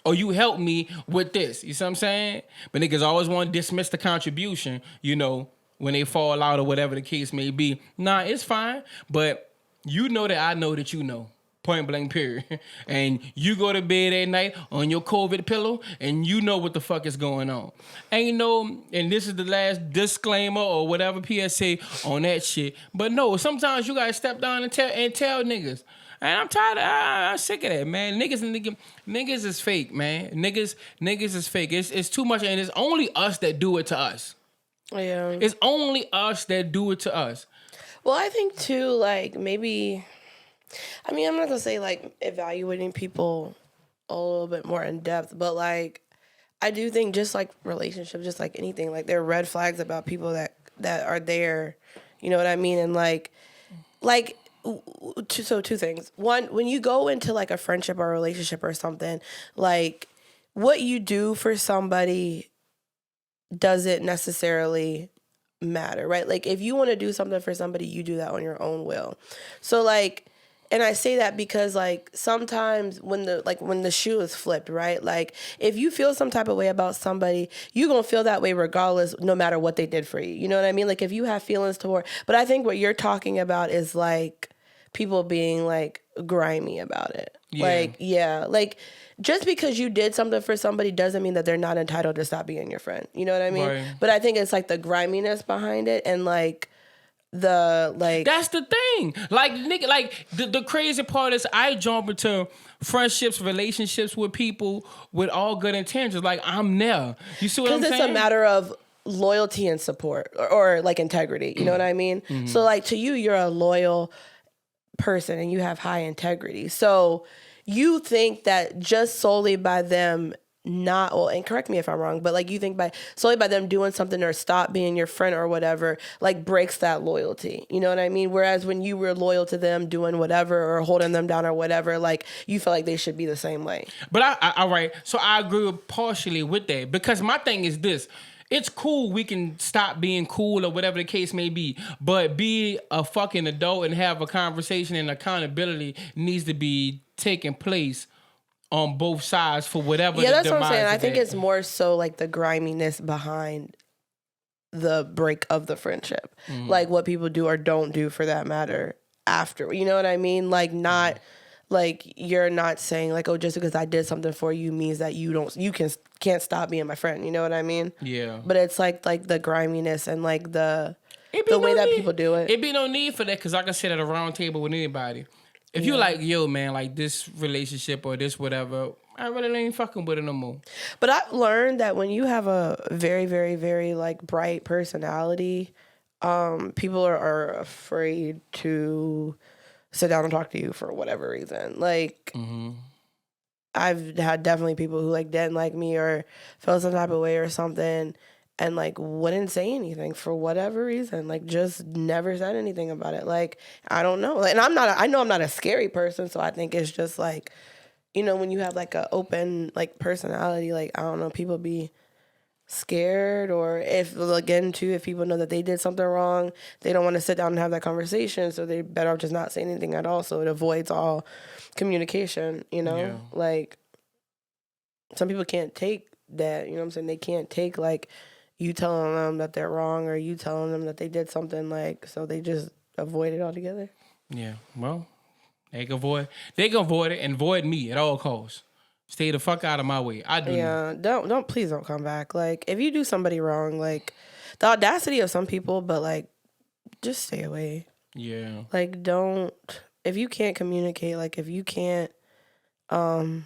Or you help me with this. You see what I'm saying? But niggas always want to dismiss the contribution, you know, when they fall out or whatever the case may be. Nah, it's fine. But you know that I know that you know. Point blank period. And you go to bed at night on your COVID pillow and you know what the fuck is going on. Ain't no, and this is the last disclaimer or whatever PSA on that shit. But no, sometimes you gotta step down and tell niggas. And I'm tired of, I'm sick of that, man. Niggas is fake, man. Niggas is fake. It's too much, and it's only us that do it to us. Yeah. It's only us that do it to us. Well, I think too, like maybe, I mean, I'm not gonna say like evaluating people a little bit more in depth, but like I do think just like relationships, just like anything, like there are red flags about people that are there. You know what I mean? And like. Two things. One, when you go into like a friendship or a relationship or something, like what you do for somebody doesn't necessarily matter, right? Like if you want to do something for somebody, you do that on your own will. So like, and I say that because like sometimes when the shoe is flipped, right? Like if you feel some type of way about somebody, you're going to feel that way regardless, no matter what they did for you. You know what I mean? Like if you have feelings toward, but I think what you're talking about is like people being like grimy about it. Yeah. Like, yeah, like just because you did something for somebody doesn't mean that they're not entitled to stop being your friend. You know what I mean? Right. But I think it's like the griminess behind it and like, that's the thing. Like nigga, like the crazy part is I jump into friendships, relationships with people with all good intentions. Like I'm there. You see what I'm saying? Because it's a matter of loyalty and support or like integrity. You know what I mean? Mm-hmm. So like to you, you're a loyal person and you have high integrity. So you think that just solely by them not, well, and correct me if I'm wrong, but like you think solely by them doing something or stop being your friend or whatever, like breaks that loyalty. You know what I mean? Whereas when you were loyal to them doing whatever or holding them down or whatever, like you feel like they should be the same way. But all right. So I agree partially with that because my thing is this. It's cool we can stop being cool or whatever the case may be, but be a fucking adult and have a conversation and accountability needs to be taking place on both sides for whatever. Yeah, that's what I'm saying. I think it's more so like the griminess behind the break of the friendship, like what people do or don't do for that matter after. You know what I mean? Like not like you're not saying like, oh, just because I did something for you means that you can't stop being my friend. You know what I mean? Yeah. But it's like the griminess and like the way that people do it. It'd be no need for that because I can sit at a round table with anybody. If you like, yo, man, like this relationship or this whatever, I really ain't fucking with it no more. But I've learned that when you have a very, very, very like bright personality, people are afraid to sit down and talk to you for whatever reason. Like, I've had definitely people who like didn't like me or felt some type of way or something, and like wouldn't say anything for whatever reason. Like, just never said anything about it. Like, I don't know. Like, and I know I'm not a scary person, so I think it's just like, you know, when you have like an open like personality, like, I don't know, people be scared, or if, again, too, if people know that they did something wrong, they don't want to sit down and have that conversation, so they better off just not say anything at all, so it avoids all communication, you know? Yeah. Like, some people can't take that, you know what I'm saying? They can't take, like, you telling them that they're wrong or you telling them that they did something, like, so they just avoid it altogether. Yeah, well, they can avoid it and avoid me at all costs. Stay the fuck out of my way. I do. Yeah, please don't come back. Like, if you do somebody wrong, like, the audacity of some people, but, like, just stay away. Yeah. Like, don't, if you can't communicate, like, if you can't, yeah,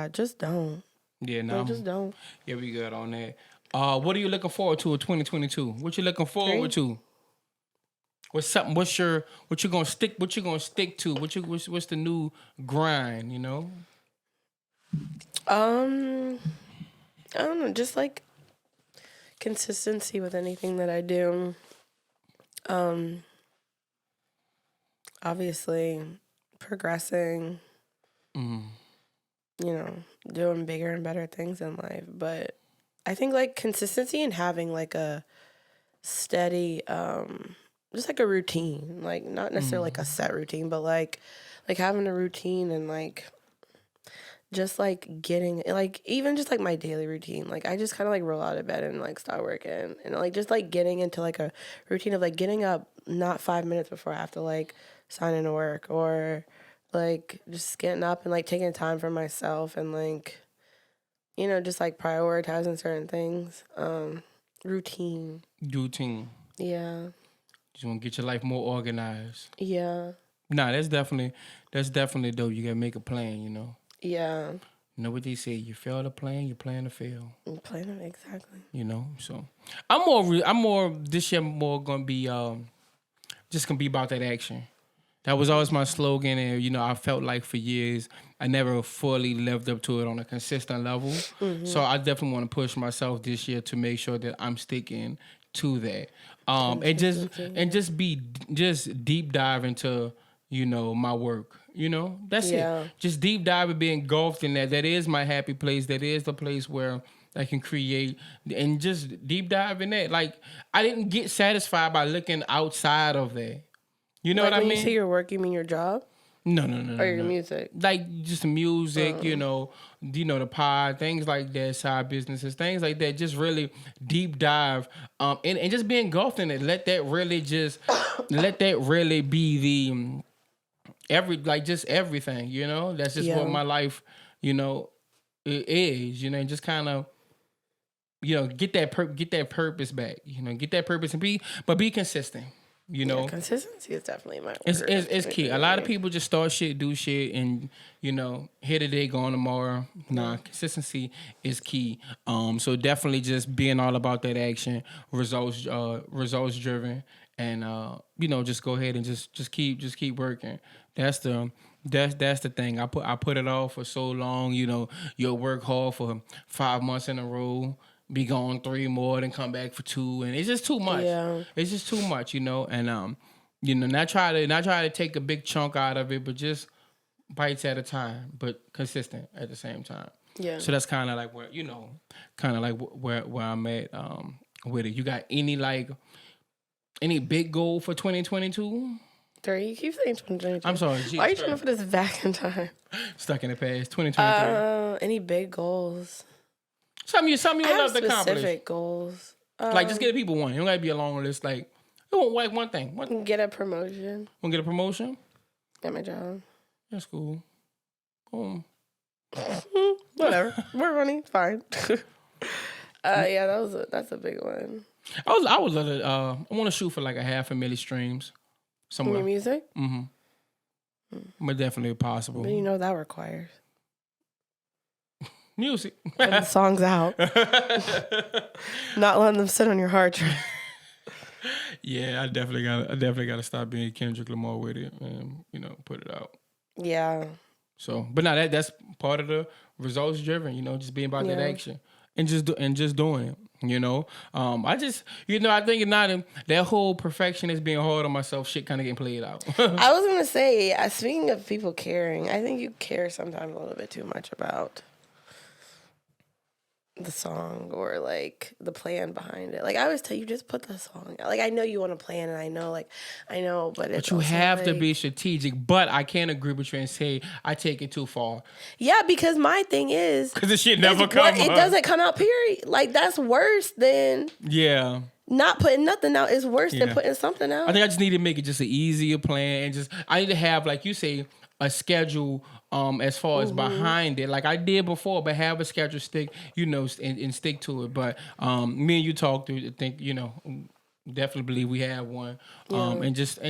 just don't. Yeah, no. Like, just don't. Yeah, we good on that. What are you looking forward to in 2022? What you looking forward to? What's something? What you gonna stick to? What's the new grind? You know. I don't know, just like consistency with anything that I do. Obviously progressing, you know, doing bigger and better things in life. But I think like consistency and having like a steady, just like a routine, like not necessarily like a set routine, but like having a routine and like just like getting like even just like my daily routine. Like I just kind of like roll out of bed and like start working and like just like getting into like a routine of like getting up not 5 minutes before I have to like sign into work, or like just getting up and like taking time for myself and like, you know, just like prioritizing certain things. Routine. Yeah. Just want to get your life more organized. Yeah. Nah, that's definitely dope. You gotta make a plan, you know. Yeah. You know what they say? You fail to plan, you plan to fail. Plan it, exactly. You know, so I'm more this year. More gonna be just gonna be about that action. That was always my slogan, and you know, I felt like for years I never fully lived up to it on a consistent level. So I definitely want to push myself this year to make sure that I'm sticking to that. And just deep dive into, you know, my work. You know, that's it. Just deep dive and be engulfed in that. That is my happy place. That is the place where I can create, and just deep dive in that. Like, I didn't get satisfied by looking outside of that. You know like what I mean? When you say your work, you mean your job? No. Or your music? Like just the music, you know, the pod, things like that, side businesses, things like that. Just really deep dive, and just be engulfed in it. Let that really be the just everything. You know, that's just what my life, you know, it is. You know, and just kind of, you know, get that purpose back. You know, get that purpose and be consistent. You know, consistency is definitely my word. It's key. A lot of people just start shit, do shit, and you know, here today, gone tomorrow. Nah, consistency is key. So definitely just being all about that action, results driven, and you know, just go ahead and just keep working. That's the thing. I put it off for so long. You know, you'll work hard for 5 months in a row, be gone 3 more, then come back for 2, and it's just too much. Yeah. It's just too much, you know. And you know, not try to take a big chunk out of it, but just bites at a time, but consistent at the same time. Yeah. So that's kind of like where, you know, where I'm at with it. You got any big goal for 2022? Sorry, you keep saying 2022. I'm sorry. Why are you trying to put us back in time? Stuck in the past. 2023. Any big goals? Something you love to accomplish. Specific goals. Like, just give people one. You don't gotta be a long list. Like one thing. Get a promotion. Want to get a promotion? At my job. That's cool. Whatever. We're running. Fine. Yeah, that's a big one. I would love to. I want to shoot for like 500,000 streams somewhere. Your music? But definitely possible. But you know that requires music. Putting the songs out. Not letting them sit on your hard drive. Yeah, I definitely gotta stop being Kendrick Lamar with it and put it out. Yeah. So, but now that's part of the results driven. Just being about that action and just doing it. I just I think not that whole perfectionist being hard on myself shit kind of getting played out. I was gonna say, speaking of people caring, I think you care sometimes a little bit too much about the song or like the plan behind it. Like I always tell you, just put the song out. Like I know you want to plan, and I know, but it's you have to like, be strategic. But I can't agree with you and say I take it too far. Yeah, because my thing is because this shit never comes. It doesn't come out. Period. Like that's worse than not putting nothing out. Is worse than putting something out. I think I just need to make it just an easier plan, and I need to have, like you say, a schedule. As far as behind it, like I did before, but have a schedule, stick, and stick to it. But me and you talked through. I think definitely believe we have one. And just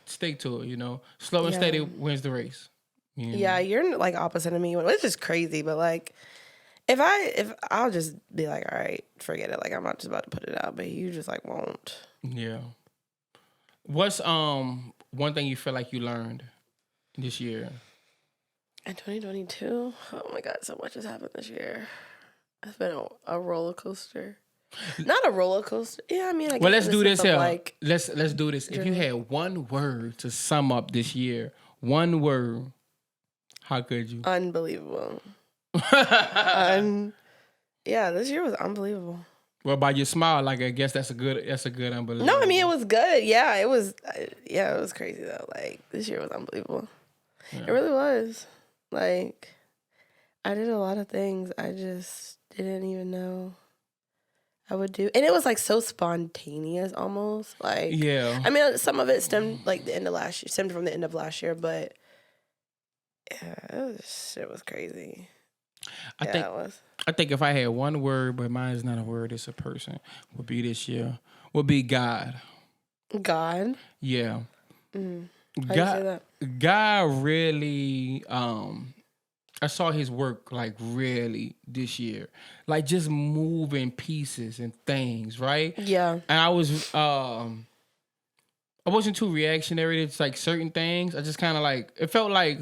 stick to it. Slow and steady wins the race. Yeah, you're like opposite of me, which is crazy. But like, if I'll just be like, all right, forget it. Like I'm not just about to put it out, but you just like won't. Yeah. What's one thing you feel like you learned this year? In 2022, oh my God, so much has happened this year. It's been a roller coaster. Not a roller coaster. Yeah, I mean, well, let's do this here. Like, let's do this. If you had one word to sum up this year, one word, how could you? Unbelievable. Yeah, this year was unbelievable. Well, by your smile, like I guess that's a good unbelievable. No, I mean it was good. Yeah, it was. Yeah, it was crazy though. Like this year was unbelievable. Yeah. It really was. Like, I did a lot of things I just didn't even know I would do. And it was, like, so spontaneous almost. Like, yeah. I mean, some of it stemmed, like, stemmed from the end of last year, but, yeah, it was crazy. I think if I had one word, but mine is not a word, it's a person, would be this year, would be God. God? Yeah. Mm. How do you say that? God really, I saw his work like really this year, like just moving pieces and things, right? Yeah. And I wasn't too reactionary to like certain things. I just kind of like, it felt like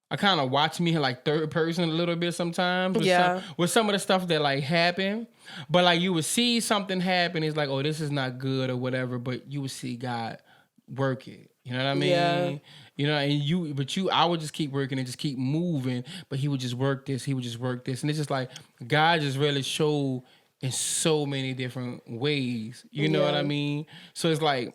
I kind of watched me like third person a little bit sometimes. With some of the stuff that like happened, but like you would see something happen, it's like, oh, this is not good or whatever, but you would see God work it. You know what I mean? Yeah. I would just keep working and just keep moving, but he would just work this, and it's just like God just really showed in so many different ways. You know what I mean? So it's like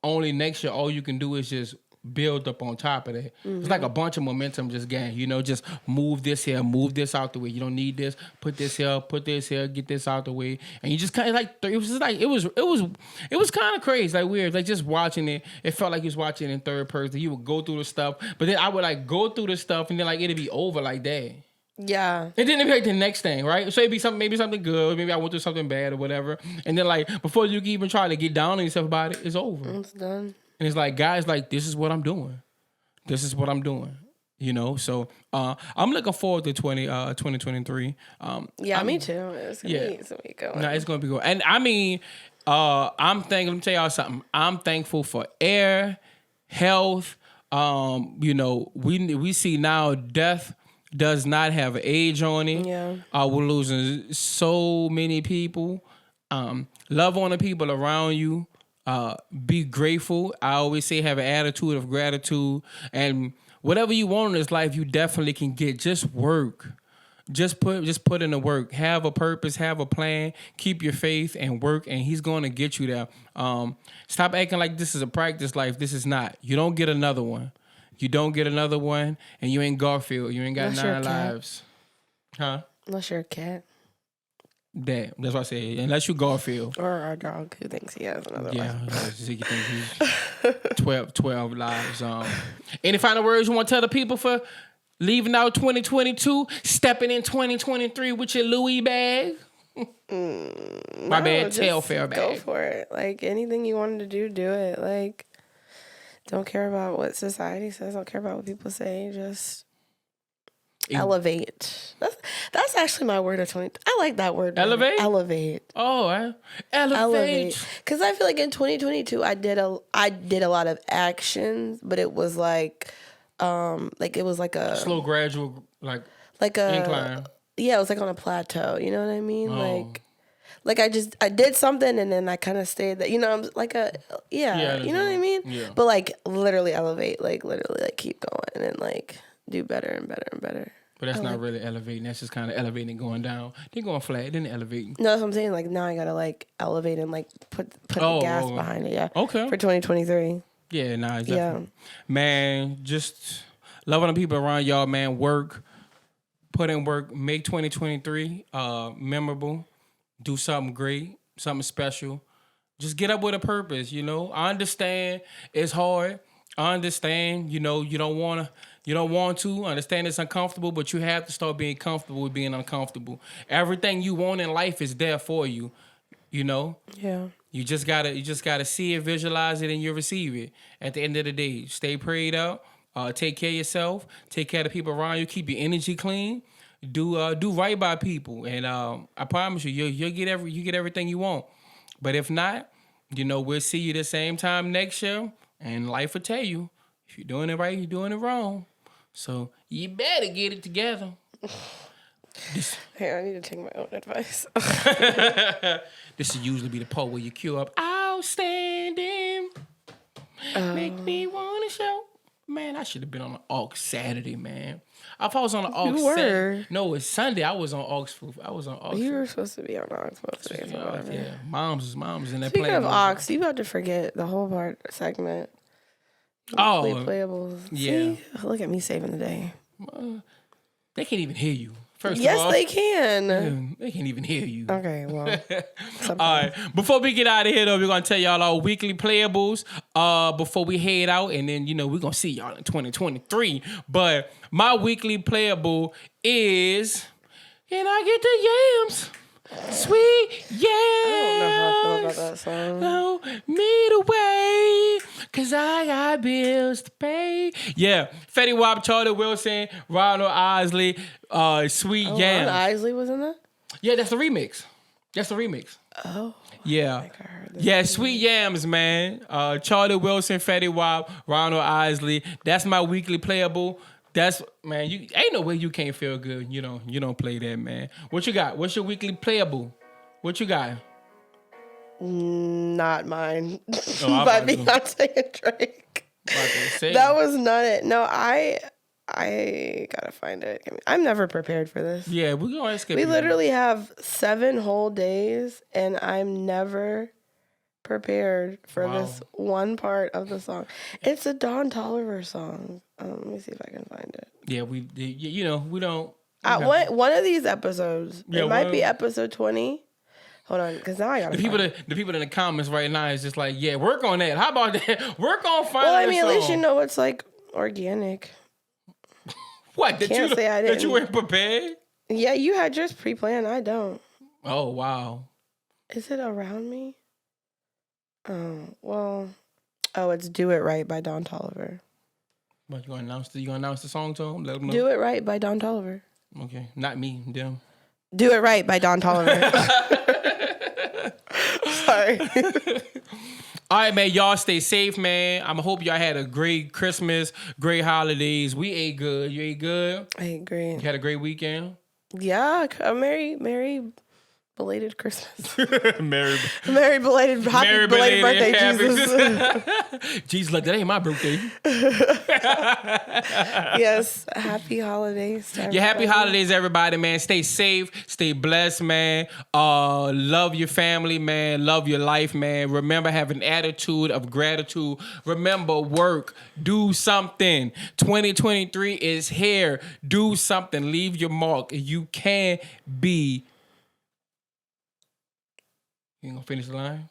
only next year, all you can do is just build up on top of that. Mm-hmm. It's like a bunch of momentum just gained, just move this here, move this out the way. You don't need this, put this here, get this out the way. And you just kind of like, it was kind of crazy, like weird. Like just watching it, it felt like you was watching it in third person. You would go through the stuff, but then I would like go through the stuff and then like it'd be over like that. Yeah. And then it'd be like the next thing, right? So it'd be maybe something good, maybe I went through something bad or whatever. And then like before you can even try to get down on yourself about it, it's over. It's done. And it's like, guys, like, this is what I'm doing. So I'm looking forward to 2023. Me too. It's going to be going. No, it's going to be good. And I mean, let me tell y'all something. I'm thankful for air, health. We see now death does not have an age on it. Yeah. We're losing so many people. Love on the people around you. Be grateful. I always say have an attitude of gratitude, and whatever you want in this life, you definitely can get. Just work. Just put in the work. Have a purpose. Have a plan. Keep your faith and work, and he's going to get you there. Stop acting like this is a practice life. This is not. You don't get another one. And you ain't Garfield. You ain't got 9 lives. Huh? Unless you're a cat. That's what I say. Unless you Garfield. Or our dog who thinks he has another life. Yeah, Ziggy thinks he's 12 lives. Any final words you want to tell the people for leaving out 2022, stepping in 2023 with your Louis bag? My bad, Tailfair bag. Go for it. Like, anything you wanted to do it. Like, don't care about what society says. Don't care about what people say. Just Elevate. That's actually my word of 20. I like that word. Elevate? Elevate. Oh, elevate. Because I feel like in 2022 I did a lot of actions, but it was like it was like a slow, gradual, like a incline. Yeah, it was like on a plateau. You know what I mean? Oh. Like I did something and then I kind of stayed there. You know, I'm like you know what I mean? Yeah. But like literally elevate, like literally like keep going and like do better and better and better. But that's not really elevating. That's just kind of elevating and going down. Then going flat, then elevating. No, that's what I'm saying. Like now I gotta like elevate and like put the gas behind it. Yeah. Okay. For 2023. Yeah, nah, definitely. Man, just loving the people around y'all, man. Work, put in work, make 2023 memorable. Do something great, something special. Just get up with a purpose, you know. I understand it's hard. I understand, you know, you don't want to. I understand it's uncomfortable, but you have to start being comfortable with being uncomfortable. Everything you want in life is there for you, you know? Yeah. You just gotta see it, visualize it, and you receive it. At the end of the day, stay prayed up, take care of yourself, take care of the people around you, keep your energy clean. Do right by people, and I promise you'll get everything you want. But if not, you know, we'll see you the same time next year, and life will tell you if you're doing it right, you're doing it wrong. So you better get it together. Hey, I need to take my own advice. This will usually be the part where you cue up outstanding, make me wanna show. Man, I should have been on the aux Saturday, man. If I was on the aux Saturday. No, it's Sunday. I was on aux. You were supposed to be on aux most days. Yeah, mom's in that. Speaking of aux, you about to forget the whole part segment. Playables. Yeah. See? Look at me saving the day. They can't even hear you. First yes, of all, they can. they can't even hear you. Okay, well. All right. Before we get out of here, though, we're going to tell y'all our weekly playables before we head out. And then, you know, we're going to see y'all in 2023. But my weekly playable is, can I get the yams? Sweet yams. I don't know how I feel about that song. No, me the way, cause I got bills to pay. Yeah, Fetty Wap, Charlie Wilson, Ronald Isley, Sweet Yams. Ron Isley was in that? Yeah, that's the remix. Oh. Yeah. I think I heard that. Yeah, Sweet Yams, man. Charlie Wilson, Fetty Wap, Ronald Isley. That's my weekly playable. That's, man, you ain't no way you can't feel good. You don't play that, man. What you got? What's your weekly playable? What you got? Not mine. By Beyonce and Drake. That was not it. No, I gotta find it. I'm never prepared for this. Yeah, we're gonna skip. We literally have 7 whole days, and I'm never prepared for this one part of the song. It's a Don Toliver song. Let me see if I can find it. Yeah, we don't. One of these episodes, it might be episode 20. Hold on, because now I gotta. The people in the comments right now is just like, yeah, work on that. How about that? Work on finding. Well, I mean, at least you know it's like organic. What? Can't say I didn't. That you weren't prepared? Yeah, you had yours pre-planned. I don't. Oh wow. Is it Around Me? Oh well. Oh, it's "Do It Right" by Don Toliver. But you gonna announce the song to him? Let him know. "Do It Right" by Don Toliver. Okay, not me, them. "Do It Right" by Don Toliver. Sorry. All right, man. Y'all stay safe, man. I hope y'all had a great Christmas, great holidays. We ate good. You ate good? I agree. You had a great weekend? Yeah. Merry belated Christmas. Merry belated birthday, Jesus. Jesus, look, that ain't my birthday. Yes. Happy holidays. Yeah, happy holidays, everybody, man. Stay safe. Stay blessed, man. Love your family, man. Love your life, man. Remember, have an attitude of gratitude. Remember, work. Do something. 2023 is here. Do something. Leave your mark. You can be. You gonna finish the line?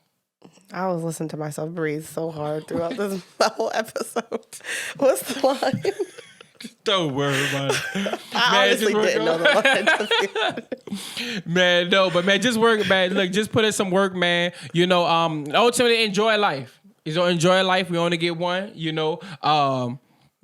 I was listening to myself breathe so hard throughout this whole episode. What's the line? Don't worry about it. I honestly didn't know the line. Man, no, but man, just work, man. Look, just put in some work, man. You know, ultimately enjoy life. Enjoy life. We only get one, you know.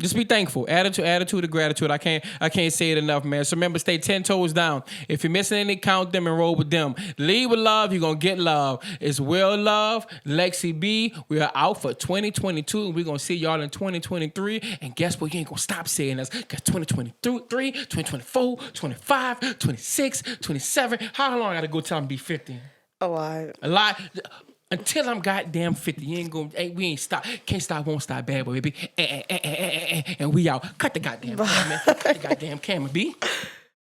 Just be thankful. Attitude of gratitude. I can't say it enough, man. So remember, stay 10 toes down. If you're missing any, count them and roll with them. Lead with love, you're going to get love. It's Will Love, Lexi B. We are out for 2022, and we're going to see y'all in 2023. And guess what? You ain't going to stop saying us. Because 2023, 2024, 25, 26, 27. How long I got to go till I'm be 50? A lot. A lot. Until I'm goddamn 50, you ain't gonna. We ain't stop. Can't stop, won't stop, bad boy, baby. And we out. Cut the goddamn camera, man. Cut the goddamn camera, B.